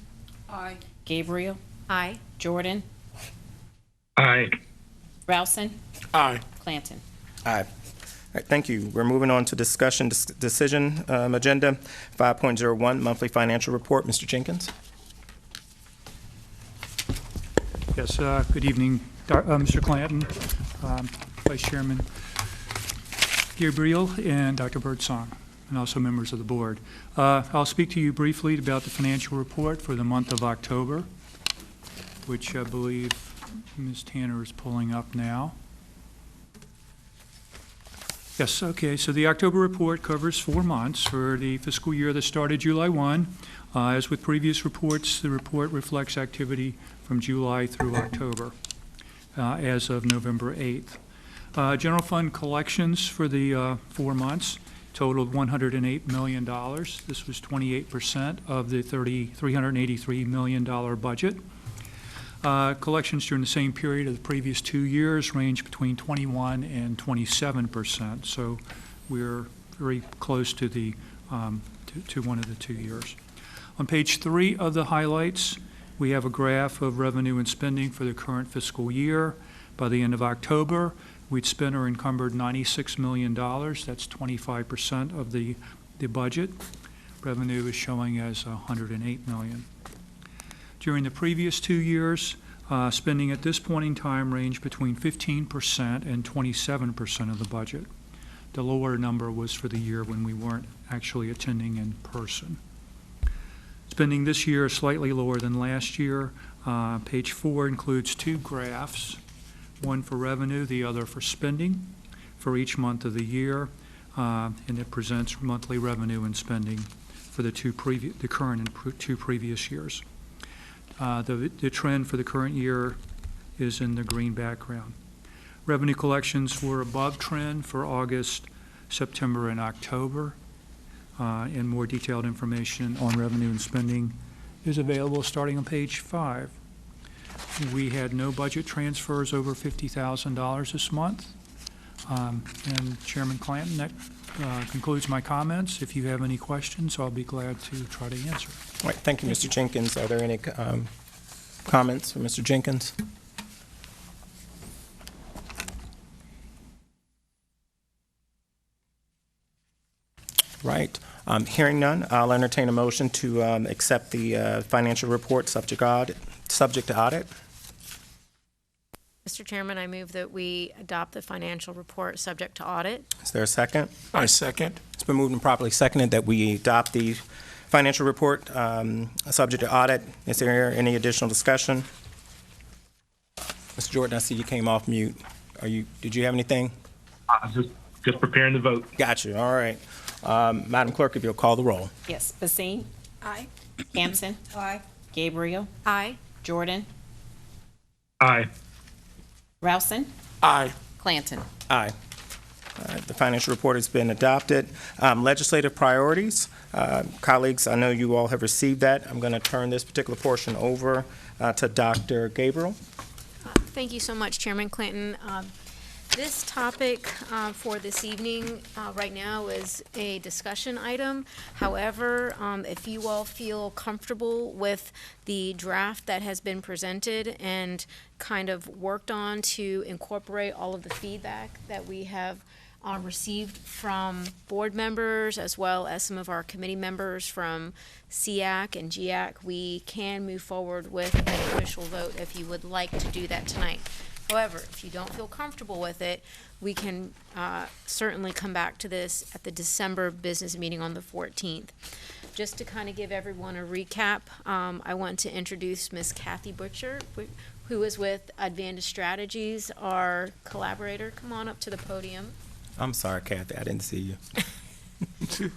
Aye. Gabriel? Aye. Jordan? Aye. Rousen? Aye. Clanton? Aye. All right, thank you. We're moving on to discussion decision agenda 5.01, monthly financial report. Mr. Jenkins? Yes, good evening, Mr. Clanton, Vice Chairman Gabriel, and Dr. Birdsong, and also members of the board. I'll speak to you briefly about the financial report for the month of October, which I believe Ms. Tanner is pulling up now. Yes, okay, so the October report covers 4 months for the fiscal year that started July 1. As with previous reports, the report reflects activity from July through October as of November 8th. General fund collections for the 4 months totaled $108 million. This was 28% of the $383 million budget. Collections during the same period of the previous 2 years range between 21 and 27%. So we're very close to the to one of the 2 years. On page 3 of the highlights, we have a graph of revenue and spending for the current fiscal year. By the end of October, we'd spent or encumbered $96 million. That's 25% of the budget. Revenue is showing as $108 million. During the previous 2 years, spending at this point in time ranged between 15% and 27% of the budget. The lower number was for the year when we weren't actually attending in person. Spending this year is slightly lower than last year. Page 4 includes 2 graphs, one for revenue, the other for spending, for each month of the year, and it presents monthly revenue and spending for the current and 2 previous years. The trend for the current year is in the green background. Revenue collections were above trend for August, September, and October. And more detailed information on revenue and spending is available starting on page 5. We had no budget transfers over $50,000 this month. And Chairman Clanton, that concludes my comments. If you have any questions, I'll be glad to try to answer. All right, thank you, Mr. Jenkins. Are there any comments for Mr. Jenkins? Right. Hearing none, I'll entertain a motion to accept the financial report subject to audit. Mr. Chairman, I move that we adopt the financial report subject to audit. Is there a second? I second. It's been moved and properly seconded that we adopt the financial report subject to audit. Is there any additional discussion? Mr. Jordan, I see you came off mute. Did you have anything? I was just preparing to vote. Got you. All right. Madam Clerk, if you'll call the roll. Yes. Basine? Aye. Campson? Aye. Gabriel? Aye. Jordan? Aye. Rousen? Aye. Clanton? Aye. All right, the financial report has been adopted. Legislative priorities. Colleagues, I know you all have received that. I'm going to turn this particular portion over to Dr. Gabriel. Thank you so much, Chairman Clanton. This topic for this evening right now is a discussion item. However, if you all feel comfortable with the draft that has been presented and kind of worked on to incorporate all of the feedback that we have received from board members as well as some of our committee members from SEAC and GIAC, we can move forward with an official vote if you would like to do that tonight. However, if you don't feel comfortable with it, we can certainly come back to this at the December business meeting on the 14th. Just to kind of give everyone a recap, I want to introduce Ms. Kathy Butcher, who is with Advantage Strategies, our collaborator. Come on up to the podium. I'm sorry, Kathy, I didn't see you.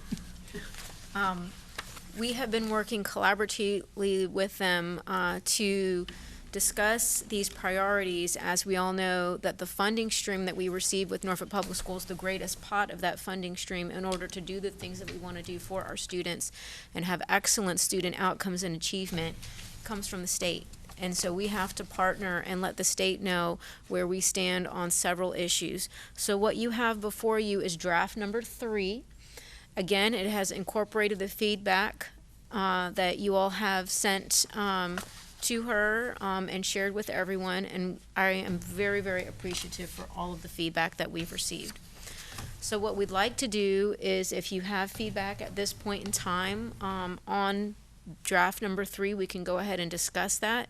We have been working collaboratively with them to discuss these priorities, as we all know that the funding stream that we receive with Norfolk Public Schools, the greatest pot of that funding stream in order to do the things that we want to do for our students and have excellent student outcomes and achievement, comes from the state. And so we have to partner and let the state know where we stand on several issues. So what you have before you is draft number 3. Again, it has incorporated the feedback that you all have sent to her and shared with everyone, and I am very, very appreciative for all of the feedback that we've received. So what we'd like to do is, if you have feedback at this point in time on draft number 3, we can go ahead and discuss that,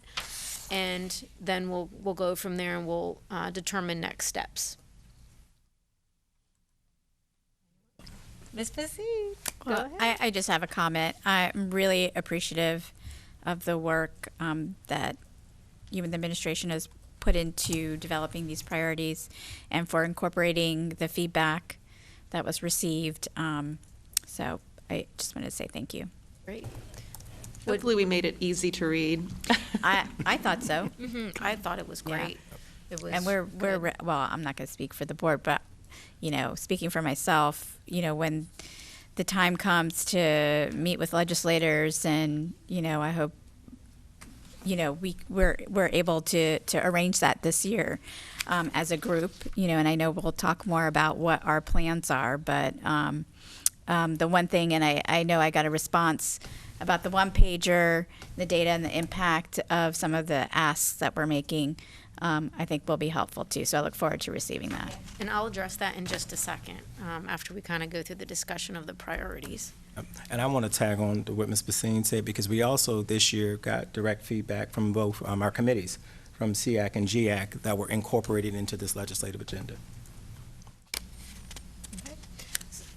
and then we'll go from there and we'll determine next steps. Ms. Bissy, go ahead. I just have a comment. I'm really appreciative of the work that you and the administration has put into developing these priorities and for incorporating the feedback that was received. So I just wanted to say thank you. Great. Hopefully we made it easy to read. I thought so. I thought it was great. Yeah. It was and we're well, I'm not going to speak for the board, but speaking for myself, when the time comes to meet with legislators, and I hope we're able to arrange that this year as a group, and I know we'll talk more about what our plans are, but the one thing, and I know I got a response about the one-pager, the data and the impact of some of the asks that we're making, I think will be helpful too. So I look forward to receiving that. And I'll address that in just a second after we kind of go through the discussion of the priorities. And I want to tag on to what Ms. Basine said, because we also this year got direct feedback from both our committees, from SEAC and GIAC, that were incorporated into this legislative agenda. Okay.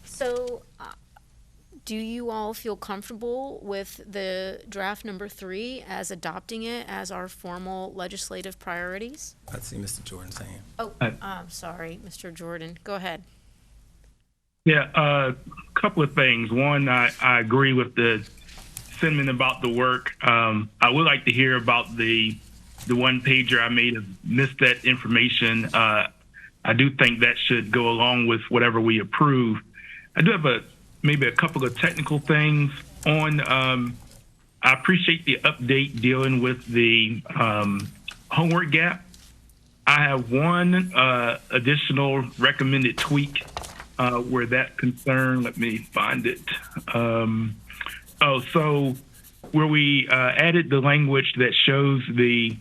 So do you all feel comfortable with the draft number 3 as adopting it as our formal legislative priorities? I see Mr. Jordan's hand. Oh, sorry, Mr. Jordan. Go ahead. Yeah, a couple of things. One, I agree with the sentiment about the work. I would like to hear about the one pager. I may have missed that information. I do think that should go along with whatever we approve. I do have maybe a couple of technical things on. I appreciate the update dealing with the homework gap. I have one additional recommended tweak where that concern, let me find it. So where we added the language that shows the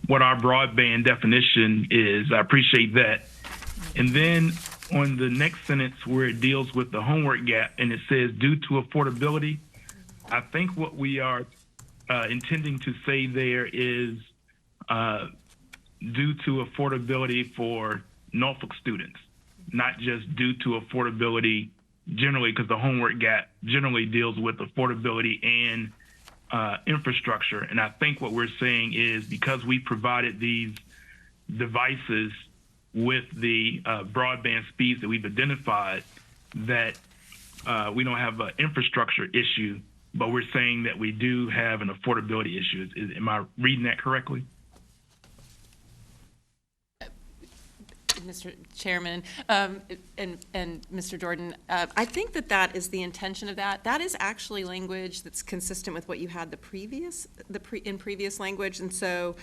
what our broadband definition is. I appreciate that. And then on the next sentence where it deals with the homework gap and it says due to affordability, I think what we are intending to say there is due to affordability for Norfolk students, not just due to affordability generally, because the homework gap generally deals with affordability and infrastructure. And I think what we're saying is because we provided these devices with the broadband speeds that we've identified, that we don't have an infrastructure issue, but we're saying that we do have an affordability issue. Am I reading that correctly? Mr. Chairman and Mr. Jordan, I think that is the intention of that. That is actually language that's consistent with what you had in previous language, and so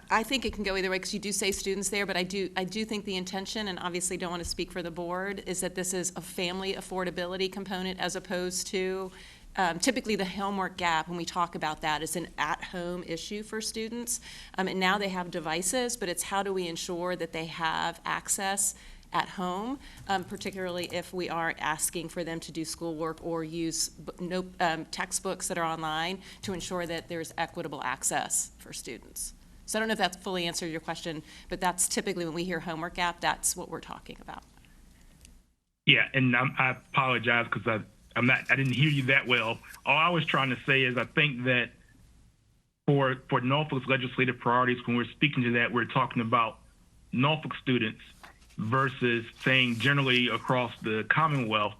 I think it can go either way, because you do say students there, but I do think the intention, and obviously don't want to speak for the board, is that this is a family affordability component as opposed to typically the homework gap, when we talk about that, is an at-home issue for students. And now they have devices, but it's how do we ensure that they have access at home, particularly if we are asking for them to do schoolwork or use textbooks that are online, to ensure that there's equitable access for students. So I don't know if that's fully answered your question, but that's typically when we hear homework gap, that's what we're talking about. Yeah, and I apologize because I didn't hear you that well. All I was trying to say is I think that for Norfolk's legislative priorities, when we're speaking to that, we're talking about Norfolk students versus saying generally across the Commonwealth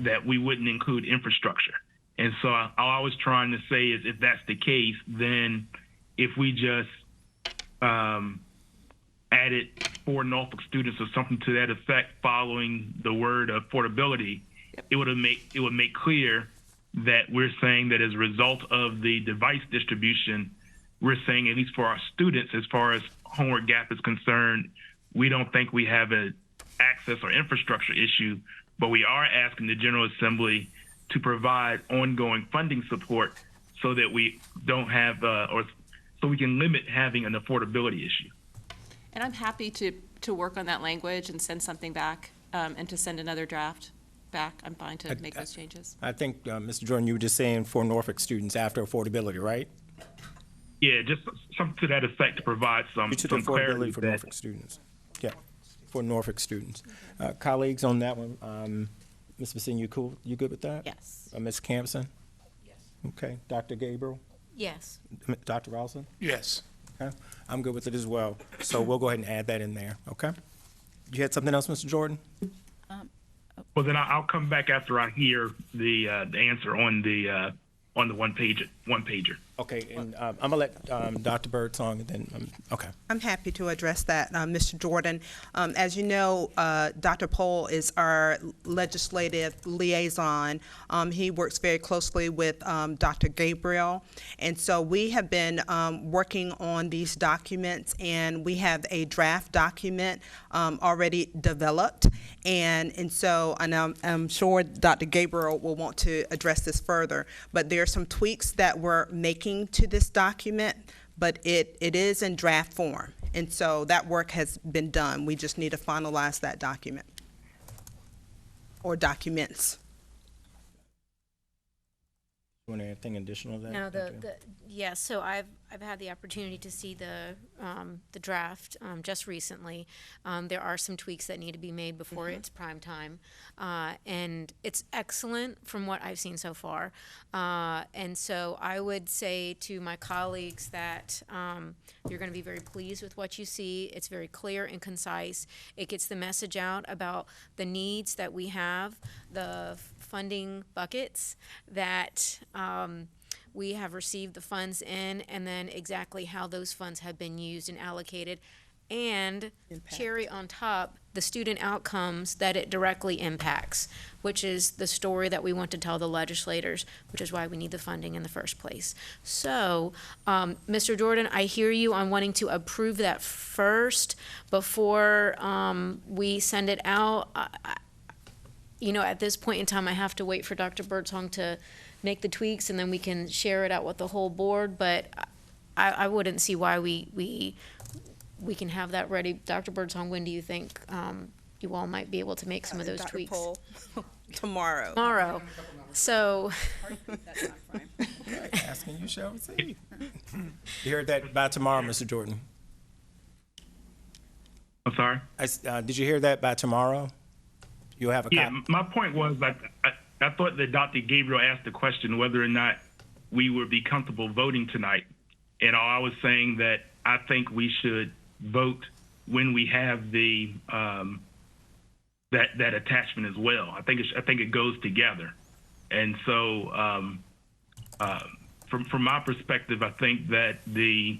that we wouldn't include infrastructure. And so all I was trying to say is if that's the case, then if we just added for Norfolk students or something to that effect following the word affordability, it would make clear that we're saying that as a result of the device distribution, we're saying at least for our students, as far as homework gap is concerned, we don't think we have an access or infrastructure issue, but we are asking the General Assembly to provide ongoing funding support so that we don't have so we can limit having an affordability issue. And I'm happy to work on that language and send something back, and to send another draft back. I'm fine to make those changes. I think, Mr. Jordan, you were just saying for Norfolk students after affordability, right? Yeah, just something to that effect to provide some clarity for Norfolk students. Yeah, for Norfolk students. Colleagues on that one, Ms. Bassin, you cool? You good with that? Yes. Ms. Campson? Yes. Okay. Dr. Gabriel? Yes. Dr. Ralston? Yes. Okay. I'm good with it as well. So we'll go ahead and add that in there. Okay. You had something else, Mr. Jordan? Well, then I'll come back after I hear the answer on the one pager. Okay, and I'm gonna let Dr. Birdsong, and then okay. I'm happy to address that, Mr. Jordan. As you know, Dr. Pohl is our legislative liaison. He works very closely with Dr. Gabriel, and so we have been working on these documents, and we have a draft document already developed, and so I'm sure Dr. Gabriel will want to address this further, but there are some tweaks that we're making to this document, but it is in draft form, and so that work has been done. We just need to finalize that document or documents. You want anything additional to that? No, yeah. So I've had the opportunity to see the draft just recently. There are some tweaks that need to be made before it's prime time, and it's excellent from what I've seen so far. And so I would say to my colleagues that you're going to be very pleased with what you see. It's very clear and concise. It gets the message out about the needs that we have, the funding buckets that we have received the funds in, and then exactly how those funds have been used and allocated, and cherry on top, the student outcomes that it directly impacts, which is the story that we want to tell the legislators, which is why we need the funding in the first place. So, Mr. Jordan, I hear you on wanting to approve that first before we send it out. You know, at this point in time, I have to wait for Dr. Birdsong to make the tweaks, and then we can share it out with the whole board, but I wouldn't see why we can have that ready. Dr. Birdsong, when do you think you all might be able to make some of those tweaks? Pohl, tomorrow. Tomorrow. So. Asking you shall receive. You heard that by tomorrow, Mr. Jordan? I'm sorry? Did you hear that by tomorrow? You'll have a copy. My point was I thought that Dr. Gabriel asked the question whether or not we would be comfortable voting tonight. And I was saying that I think we should vote when we have the that attachment as well. I think it goes together. And so from my perspective, I think that the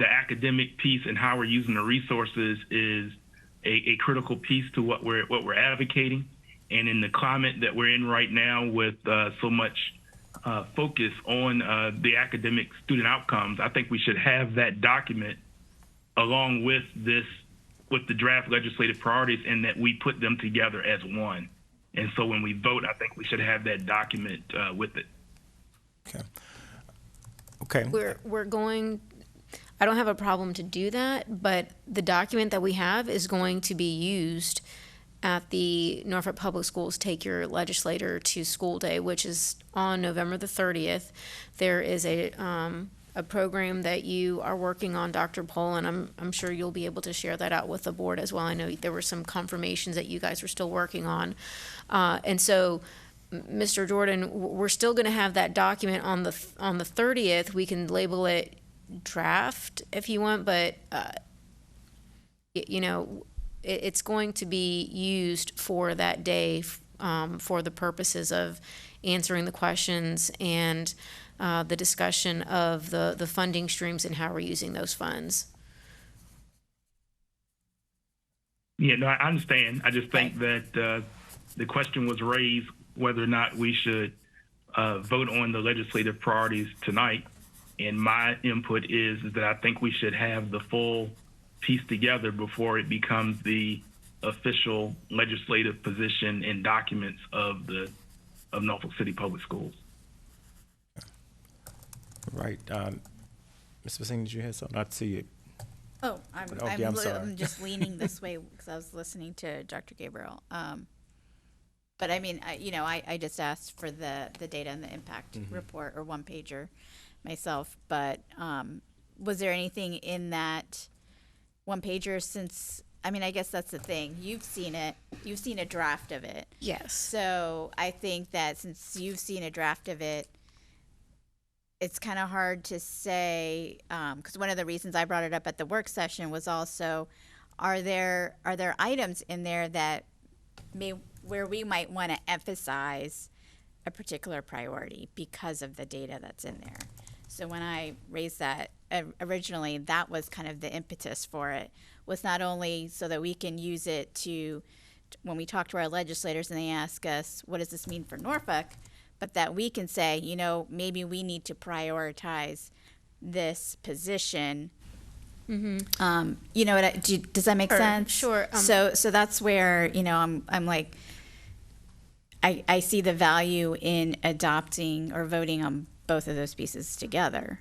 academic piece and how we're using the resources is a critical piece to what we're advocating. And in the climate that we're in right now with so much focus on the academic student outcomes, I think we should have that document along with with the draft legislative priorities, and that we put them together as one. And so when we vote, I think we should have that document with it. Okay. We're going, I don't have a problem to do that, but the document that we have is going to be used at the Norfolk Public Schools Take Your Legislator to School Day, which is on November the 30th. There is a program that you are working on, Dr. Pohl, and I'm sure you'll be able to share that out with the board as well. I know there were some confirmations that you guys are still working on. And so, Mr. Jordan, we're still going to have that document on the 30th. We can label it draft if you want, but you know, it's going to be used for that day for the purposes of answering the questions and the discussion of the funding streams and how we're using those funds. Yeah, no, I understand. I just think that the question was raised whether or not we should vote on the legislative priorities tonight. And my input is that I think we should have the full piece together before it becomes the official legislative position and documents of Norfolk City Public Schools. Right. Ms. Basine, did you have something? I see it. Oh, I'm sorry. I'm just leaning this way because I was listening to Dr. Gabriel. But I mean, I just asked for the data and the impact report or one pager myself. But was there anything in that one pager since, I mean, I guess that's the thing. You've seen it. You've seen a draft of it. Yes. So I think that since you've seen a draft of it, it's kind of hard to say, because one of the reasons I brought it up at the work session was also, are there items in there that where we might want to emphasize a particular priority because of the data that's in there. So when I raised that originally, that was kind of the impetus for it, was not only so that we can use it to, when we talk to our legislators and they ask us, what does this mean for Norfolk? But that we can say, you know, maybe we need to prioritize this position. Mm-hmm. You know, does that make sense? Sure. So that's where, you know, I'm like, I see the value in adopting or voting on both of those pieces together.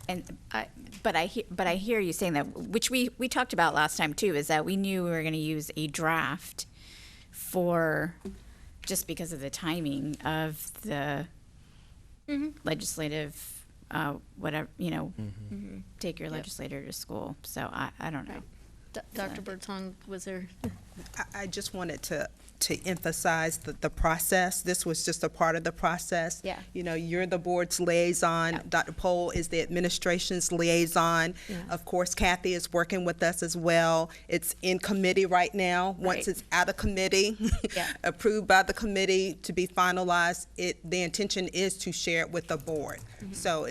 And but I hear you saying that, which we talked about last time too, is that we knew we were going to use a draft for, just because of the timing of the legislative, whatever, you know, take your legislator to school. So I don't know. Dr. Birdsong, was there? I just wanted to emphasize the process. This was just a part of the process. Yeah. You know, you're the board's liaison. Yep. Dr. Pohl is the administration's liaison. Yeah. Of course, Kathy is working with us as well. It's in committee right now. Once Right. it's out of committee, Yeah. approved by the committee to be finalized, the intention is to share it with the board. So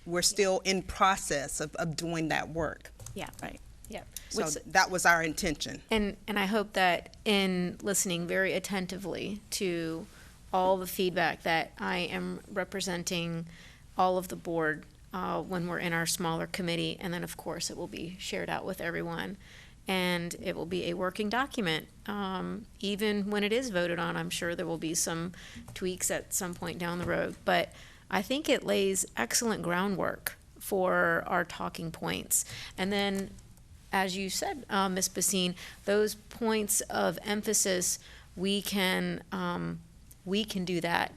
we're still in process of doing that work. Yeah, right. Yeah. So that was our intention. And I hope that in listening very attentively to all the feedback that I am representing all of the board when we're in our smaller committee, and then of course it will be shared out with everyone, and it will be a working document. Even when it is voted on, I'm sure there will be some tweaks at some point down the road, but I think it lays excellent groundwork for our talking points. And then, as you said, Ms. Basine, those points of emphasis, we can do that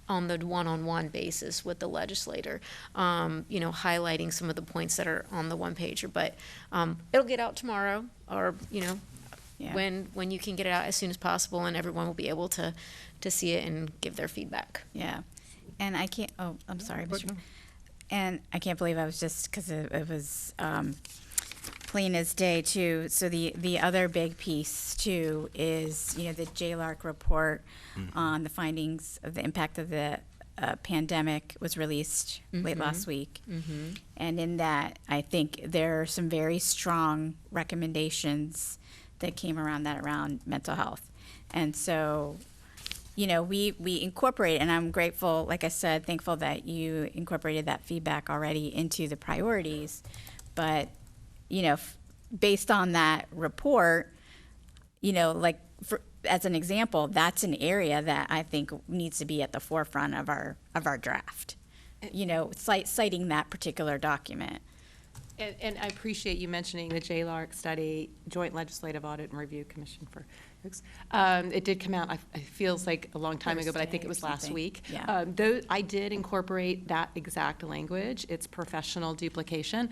on the one-on-one basis with the legislator, you know, highlighting some of the points that are on the one pager. But it'll get out tomorrow, or you know, when you can get it out as soon as possible, and everyone will be able to see it and give their feedback. Yeah, and I can't. Oh, I'm sorry, Mr. And I can't believe I was just, because it was plain as day too. So the other big piece too is, you know, the JLARC report on the findings of the impact of the pandemic was released late last week. And in that, I think there are some very strong recommendations that came around mental health. And so we incorporate, and I'm grateful, like I said, thankful that you incorporated that feedback already into the priorities. But, based on that report, as an example, that's an area that I think needs to be at the forefront of our draft. Citing that particular document. And I appreciate you mentioning the JLARC study, Joint Legislative Audit and Review Commission for folks. It did come out, it feels like a long time ago, but I think it was last week. Yeah. I did incorporate that exact language. It's professional duplication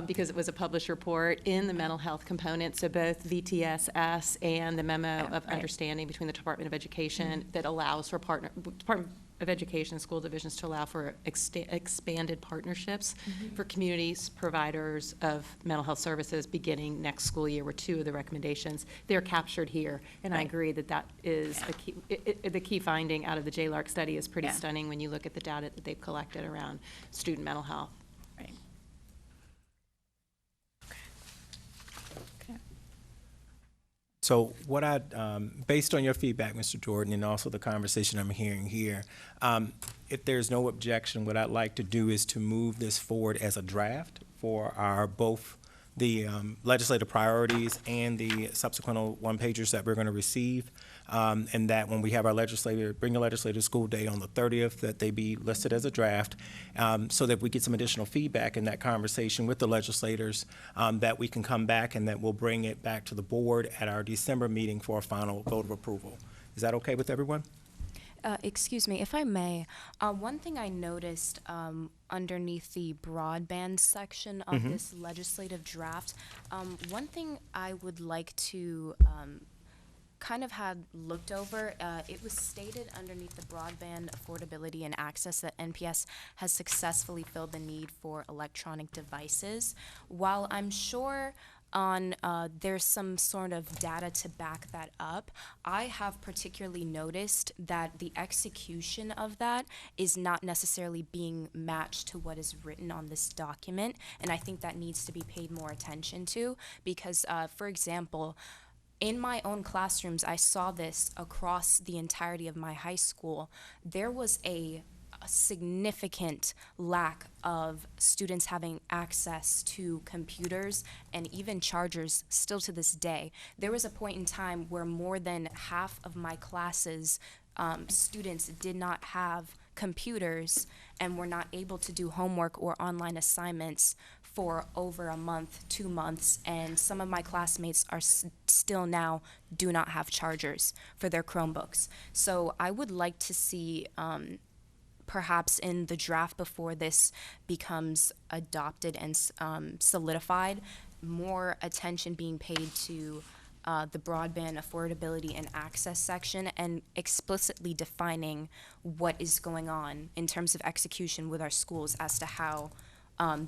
because it was a published report in the mental health component. So both VTSS and the memo of understanding between the Department of Education that allows for Department of Education and school divisions to allow for expanded partnerships for communities, providers of mental health services beginning next school year were two of the recommendations. They're captured here, and I agree that is the key finding out of the JLARC study is pretty stunning when you look at the data that they've collected around student mental health. Right. So what based on your feedback, Mr. Jordan, and also the conversation I'm hearing here, if there's no objection, what I'd like to do is to move this forward as a draft for our both the legislative priorities and the subsequent one-pagers that we're going to receive, and that when we have our bring a legislative school day on the 30th, that they be listed as a draft, so that we get some additional feedback in that conversation with the legislators, that we can come back and that we'll bring it back to the board at our December meeting for a final vote of approval. Is that okay with everyone? Excuse me, if I may, one thing I noticed underneath the broadband section of this legislative draft, one thing I would like to kind of had looked over, it was stated underneath the broadband affordability and access that NPS has successfully filled the need for electronic devices. While I'm sure there's some sort of data to back that up, I have particularly noticed that the execution of that is not necessarily being matched to what is written on this document, and I think that needs to be paid more attention to because, for example, in my own classrooms, I saw this across the entirety of my high school. There was a significant lack of students having access to computers and even chargers still to this day. There was a point in time where more than half of my classes students did not have computers and were not able to do homework or online assignments for over a month, 2 months, and some of my classmates are still now do not have chargers for their Chromebooks. So I would like to see perhaps in the draft before this becomes adopted and solidified, more attention being paid to the broadband affordability and access section and explicitly defining what is going on in terms of execution with our schools as to how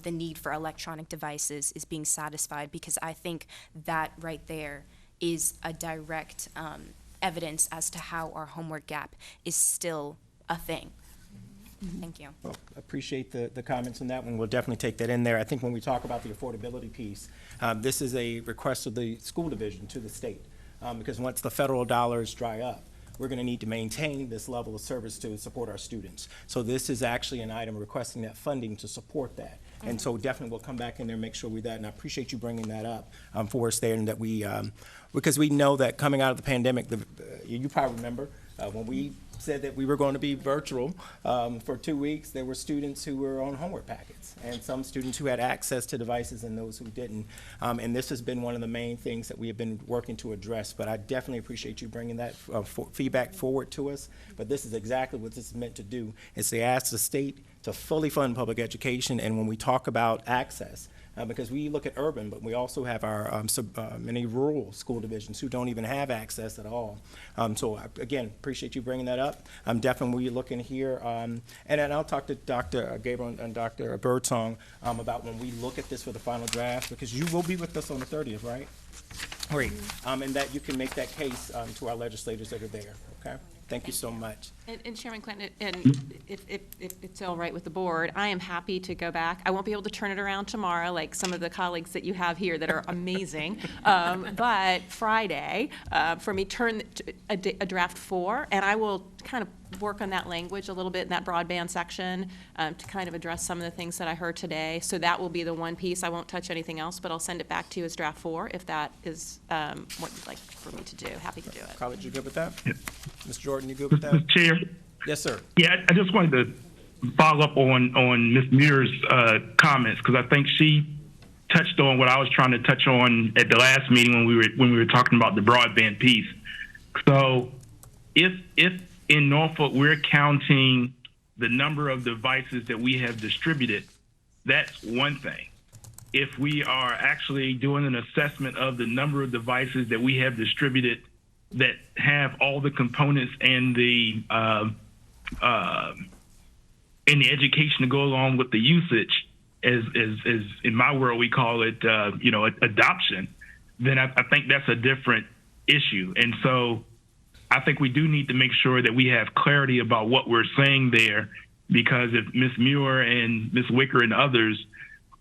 the need for electronic devices is being satisfied, because I think that right there is a direct evidence as to how our homework gap is still a thing. Thank you. Well, appreciate the comments on that one. We'll definitely take that in there. I think when we talk about the affordability piece, this is a request of the school division to the state, because once the federal dollars dry up, we're going to need to maintain this level of service to support our students. So this is actually an item requesting that funding to support that. And so definitely we'll come back in there and make sure we that. And I appreciate you bringing that up for us there, and that we, because we know that coming out of the pandemic, you probably remember when we said that we were going to be virtual for 2 weeks, there were students who were on homework packets and some students who had access to devices and those who didn't. And this has been one of the main things that we have been working to address. But I definitely appreciate you bringing that feedback forward to us. But this is exactly what this is meant to do, is to ask the state to fully fund public education. And when we talk about access, because we look at urban, but we also have our many rural school divisions who don't even have access at all. So again, appreciate you bringing that up. Definitely looking here, and then I'll talk to Dr. Gabriel and Dr. Birdsong about when we look at this for the final draft, because you will be with us on the 30th, right? Great, and that you can make that case to our legislators that are there, okay? Thank you so much. And Chairman Clinton, and if it's all right with the board, I am happy to go back. I won't be able to turn it around tomorrow like some of the colleagues that you have here that are amazing. But Friday, for me, turn a draft 4, and I will kind of work on that language a little bit in that broadband section to kind of address some of the things that I heard today. So that will be the one piece. I won't touch anything else, but I'll send it back to you as draft 4 if that is what you'd like for me to do. Happy to do it. College, you good with that? Mr. Jordan, you good with that? Mr. Chair? Yes, sir. Yeah, I just wanted to follow up on Ms. Muir's comments, because I think she touched on what I was trying to touch on at the last meeting when we were talking about the broadband piece. So if in Norfolk we're counting the number of devices that we have distributed, that's one thing. If we are actually doing an assessment of the number of devices that we have distributed that have all the components and the education to go along with the usage, as in my world we call it, adoption, then I think that's a different issue. And so I think we do need to make sure that we have clarity about what we're saying there, because if Ms. Muir and Ms. Wicker and others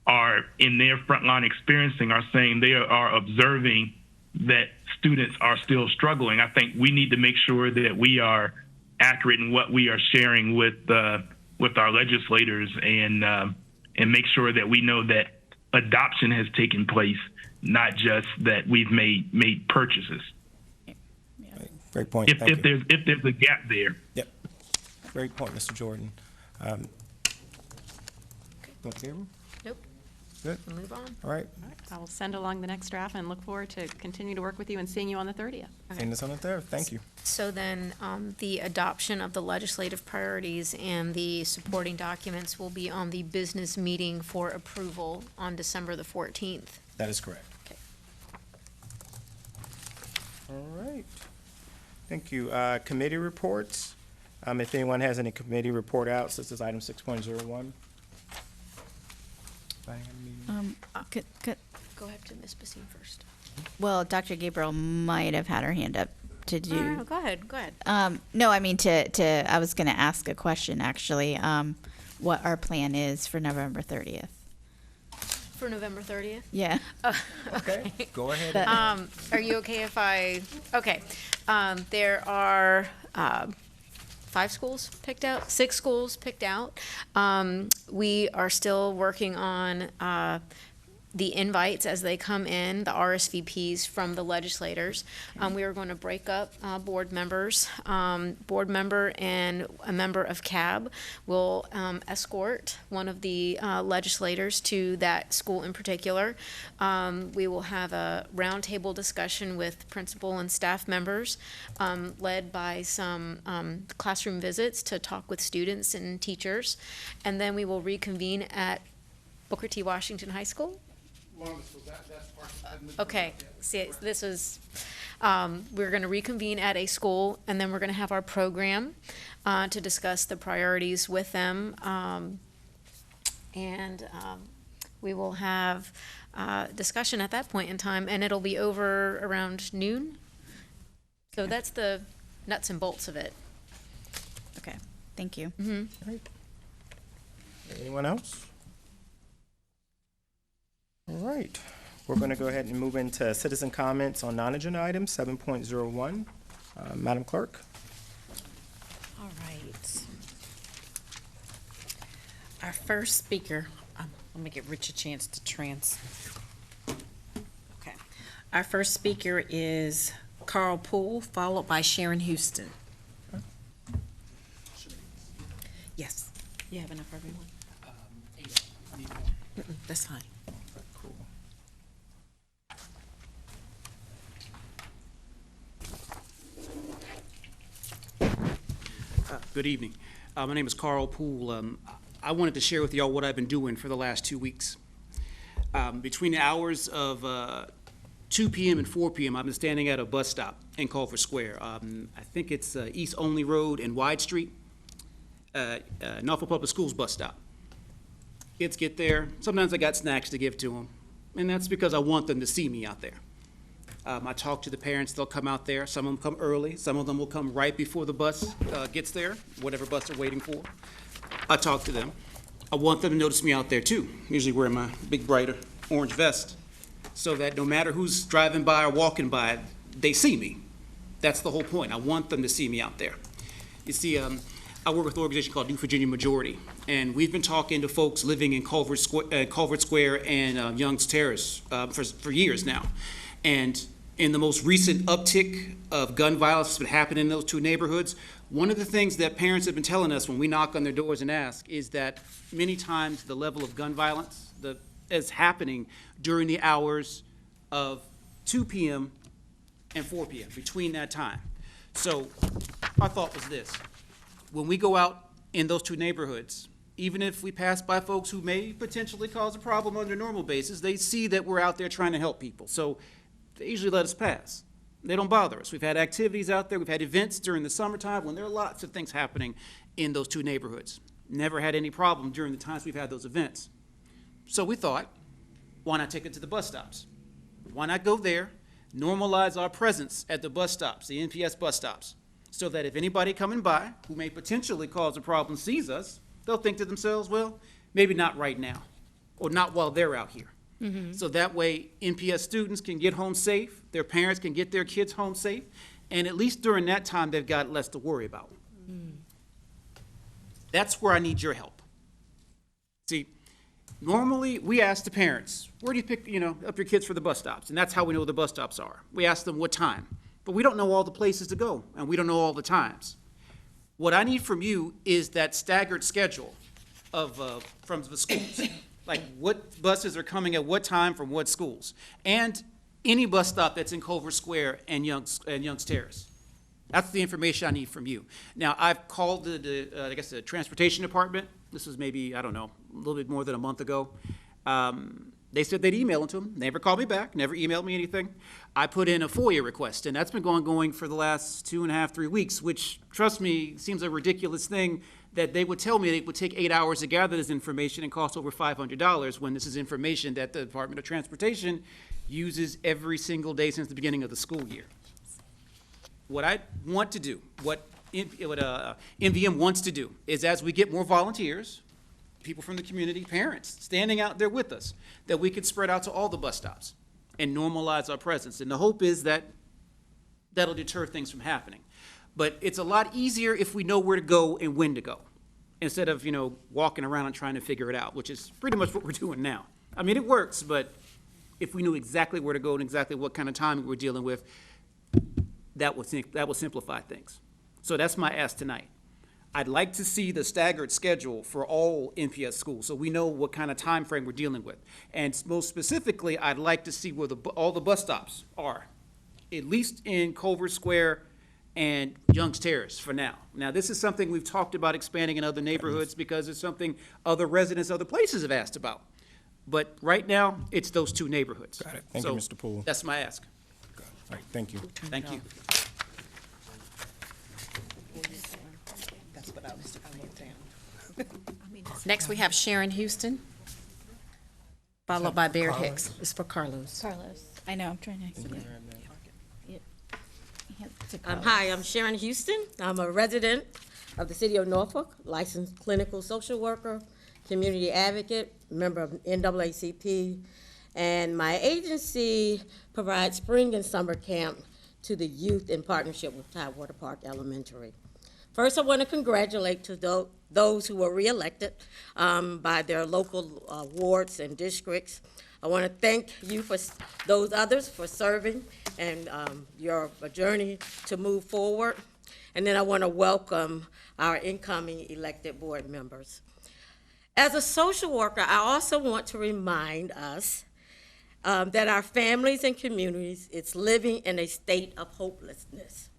are in their frontline experiencing are saying they are observing that students are still struggling, I think we need to make sure that we are accurate in what we are sharing with our legislators and make sure that we know that adoption has taken place, not just that we've made purchases. Great point. If there's a gap there. Yep. Great point, Mr. Jordan. Nope. Good. We'll move on. All right. I will send along the next draft and look forward to continue to work with you and seeing you on the 30th. Seeing us on the 3rd. Thank you. So then, the adoption of the legislative priorities and the supporting documents will be on the business meeting for approval on December the 14th. That is correct. Okay. All right. Thank you. Committee reports. If anyone has any committee report outs, this is item 6.01. Go ahead to Ms. Basine first. Well, Dr. Gabriel might have had her hand up to do. No, go ahead. Go ahead. No, I mean I was going to ask a question actually. What our plan is for November 30th. For November 30th? Yeah. Oh, okay. Go ahead. Are you okay if I? Okay. There are 5 schools picked out, 6 schools picked out. We are still working on the invites as they come in, the RSVPs from the legislators. We are going to break up board members. Board member and a member of CAB will escort one of the legislators to that school in particular. We will have a roundtable discussion with principal and staff members, led by some classroom visits to talk with students and teachers. And then we will reconvene at Booker T. Washington High School. Okay, see, this was, we're going to reconvene at a school, and then we're going to have our program to discuss the priorities with them. We will have discussion at that point in time, and it'll be over around noon. So that's the nuts and bolts of it. Okay, thank you. Mm-hmm. Right. Anyone else? All right. We're going to go ahead and move into citizen comments on non-agenda items, 7.01. Madam Clerk. All right. Our first speaker, let me give Rich a chance to Okay. Our first speaker is Carl Poole, followed by Sharon Houston. Yes. You have enough for everyone? 8. That's fine. Good evening. My name is Carl Poole. I wanted to share with y'all what I've been doing for the last 2 weeks. Between the hours of 2 p.m. and 4 p.m., I've been standing at a bus stop in Culver Square. I think it's East Only Road and Wide Street, Norfolk Public Schools bus stop. Kids get there. Sometimes I got snacks to give to them, and that's because I want them to see me out there. I talk to the parents, they'll come out there. Some of them come early, some of them will come right before the bus gets there, whatever bus they're waiting for. I talk to them. I want them to notice me out there too, usually wearing my big bright orange vest, so that no matter who's driving by or walking by, they see me. That's the whole point. I want them to see me out there. You see, I work with an organization called New Virginia Majority, and we've been talking to folks living in Culver Square and Young's Terrace for years now. And in the most recent uptick of gun violence that's been happening in those two neighborhoods, one of the things that parents have been telling us when we knock on their doors and ask is that many times the level of gun violence is happening during the hours of 2 p.m. and 4 p.m., between that time. So our thought was this: when we go out in those two neighborhoods, even if we pass by folks who may potentially cause a problem under normal basis, they see that we're out there trying to help people. So they usually let us pass. They don't bother us. We've had activities out there. We've had events during the summertime when there are lots of things happening in those two neighborhoods. Never had any problem during the times we've had those events. So we thought, why not take it to the bus stops? Why not go there, normalize our presence at the bus stops, the NPS bus stops, so that if anybody coming by who may potentially cause a problem sees us, they'll think to themselves, well, maybe not right now, or not while they're out here. So that way, NPS students can get home safe, their parents can get their kids home safe, and at least during that time, they've got less to worry about. That's where I need your help. See, normally, we ask the parents, where do you pick, up your kids for the bus stops? And that's how we know the bus stops are. We ask them what time. But we don't know all the places to go, and we don't know all the times. What I need from you is that staggered schedule of from the schools. Like what buses are coming at what time from what schools. And any bus stop that's in Culver Square and Young's Terrace. That's the information I need from you. Now, I've called the transportation department. This was maybe, I don't know, a little bit more than a month ago. They said they'd email it to them. Never called me back, never emailed me anything. I put in a FOIA request, and that's been going for the last 2.5, 3 weeks, which, trust me, seems a ridiculous thing that they would tell me it would take 8 hours to gather this information and cost over $500 when this is information that the Department of Transportation uses every single day since the beginning of the school year. What I want to do, what NVM wants to do, is as we get more volunteers, people from the community, parents, standing out there with us, that we could spread out to all the bus stops and normalize our presence. And the hope is that that'll deter things from happening. But it's a lot easier if we know where to go and when to go, instead of, walking around and trying to figure it out, which is pretty much what we're doing now. I mean, it works, but if we knew exactly where to go and exactly what kind of time we're dealing with, that would simplify things. So that's my ask tonight. I'd like to see the staggered schedule for all NPS schools so we know what kind of time frame we're dealing with. And most specifically, I'd like to see where all the bus stops are, at least in Culver Square and Young's Terrace for now. Now, this is something we've talked about expanding in other neighborhoods because it's something other residents, other places have asked about. But right now, it's those two neighborhoods. Got it. Thank you, Mr. Poole. That's my ask. All right, thank you. Thank you. That's what I was down. Next, we have Sharon Houston, followed by Bear Hicks. It's for Carlos. I know, I'm trying to. Hi, I'm Sharon Houston. I'm a resident of the city of Norfolk, licensed clinical social worker, community advocate, member of NAACP, and my agency provides spring and summer camp to the youth in partnership with Tidewater Park Elementary. First, I want to congratulate to those who were reelected by their local wards and districts. I want to thank you for those others for serving and your journey to move forward. And then I want to welcome our incoming elected board members. As a social worker, I also want to remind us that our families and communities is living in a state of hopelessness.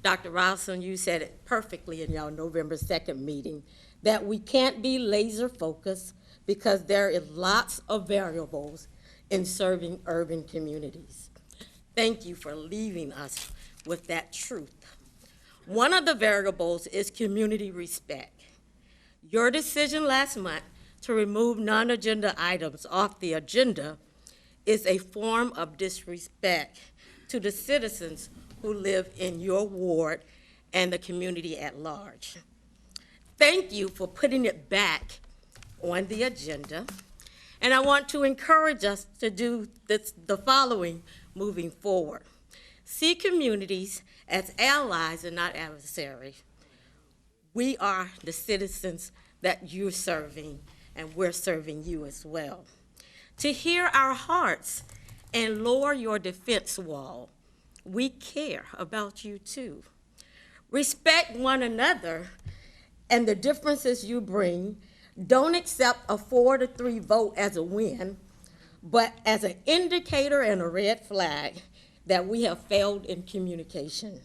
Dr. Ralston, you said it perfectly in your November 2nd meeting, that we can't be laser focused because there is lots of variables in serving urban communities. Thank you for leaving us with that truth. One of the variables is community respect. Your decision last month to remove non-agenda items off the agenda is a form of disrespect to the citizens who live in your ward and the community at large. Thank you for putting it back on the agenda. And I want to encourage us to do the following moving forward. See communities as allies and not adversaries. We are the citizens that you're serving, and we're serving you as well. To hear our hearts and lower your defense wall. We care about you too. Respect one another and the differences you bring. Don't accept a 4-3 vote as a win, but as an indicator and a red flag that we have failed in communication.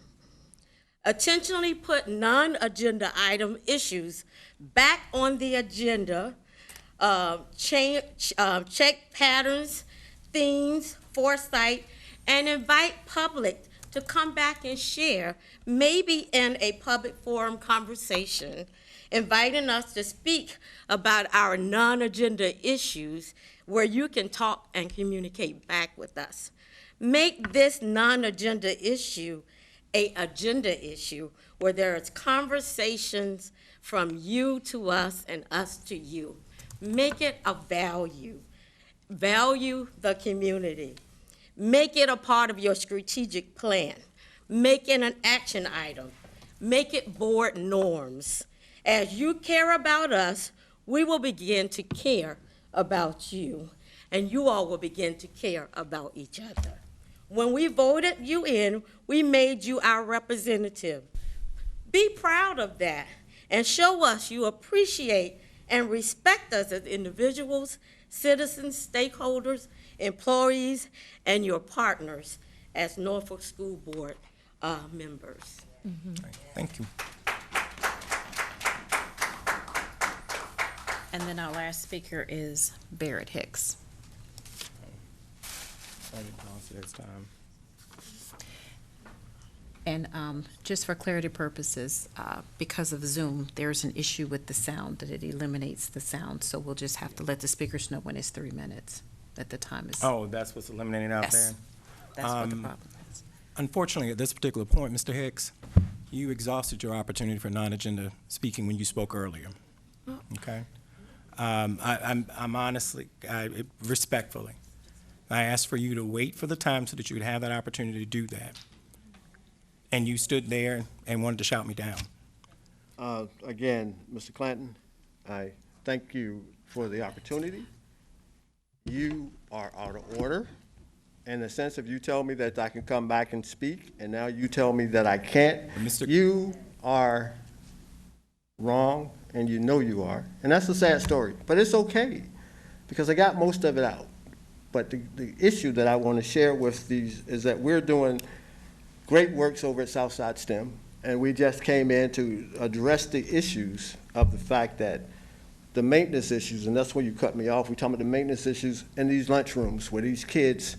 Intentionally put non-agenda item issues back on the agenda, check patterns, themes, foresight, and invite public to come back and share, maybe in a public forum conversation, inviting us to speak about our non-agenda issues where you can talk and communicate back with us. Make this non-agenda issue an agenda issue where there is conversations from you to us and us to you. Make it a value. Value the community. Make it a part of your strategic plan. Make it an action item. Make it board norms. As you care about us, we will begin to care about you, and you all will begin to care about each other. When we voted you in, we made you our representative. Be proud of that and show us you appreciate and respect us as individuals, citizens, stakeholders, employees, and your partners as Norfolk School Board members. Thank you. And then our last speaker is Barrett Hicks. I didn't pause it this time. And just for clarity purposes, because of Zoom, there's an issue with the sound, that it eliminates the sound. So we'll just have to let the speakers know when it's 3 minutes, that the time is. Oh, that's what's eliminating out there? That's what the problem is. Unfortunately, at this particular point, Mr. Hicks, you exhausted your opportunity for non-agenda speaking when you spoke earlier. Okay? I'm honestly, respectfully, I asked for you to wait for the time so that you would have that opportunity to do that. And you stood there and wanted to shout me down. Again, Mr. Clanton, I thank you for the opportunity. You are out of order in the sense of you tell me that I can come back and speak, and now you tell me that I can't. You are wrong, and you know you are. And that's a sad story, but it's okay, because I got most of it out. But the issue that I want to share with these is that we're doing great works over at Southside STEM, and we just came in to address the issues of the fact that the maintenance issues, and that's where you cut me off. We're talking about the maintenance issues in these lunchrooms where these kids,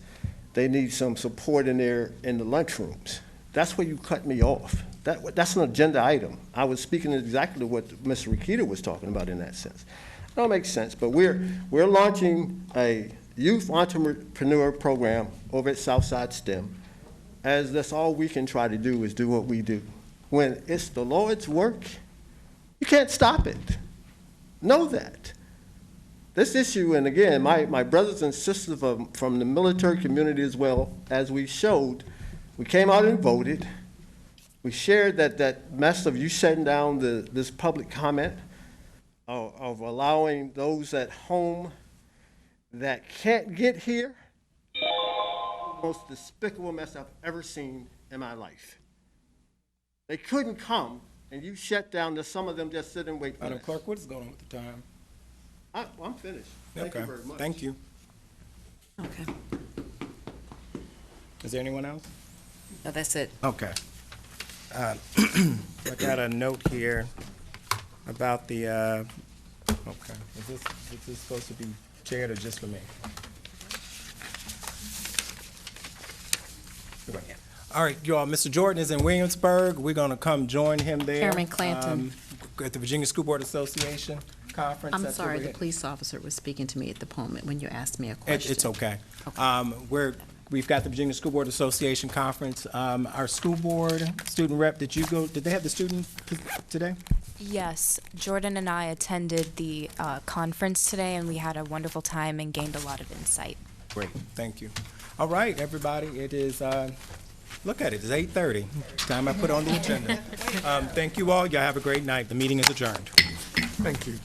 they need some support in there in the lunchrooms. That's where you cut me off. That's an agenda item. I was speaking exactly what Ms. Rakita was talking about in that sense. It don't make sense, but we're launching a youth entrepreneur program over at Southside STEM, as that's all we can try to do is do what we do. When it's the Lord's work, you can't stop it. Know that. This issue, and again, my brothers and sisters from the military community as well, as we showed, we came out and voted. We shared that mess of you shutting down this public comment, of allowing those at home that can't get here. The most despicable mess I've ever seen in my life. They couldn't come, and you shut down. Some of them just sit and wait for Madam us. Clerk, what is going on with the time? I'm finished. Thank you very much. Thank you. Okay. Is there anyone else? No, that's it. Okay. I got a note here about the, okay. Is this supposed to be chaired or just for me? All right, y'all, Mr. Jordan is in Williamsburg. We're going to come join him there. Chairman Clanton. At the Virginia School Board Association conference. I'm That's sorry, over the here. police officer was speaking to me at the moment when you asked me a question. It's okay. Okay. We're we've got the Virginia School Board Association Conference. Our school board, student rep, did they have the student today? Yes, Jordan and I attended the conference today, and we had a wonderful time and gained a lot of insight. Great, thank you. All right, everybody, it is, look at it, it's 8:30. Time I put on the agenda. Thank you all. Y'all have a great night. The meeting is adjourned. Thank you.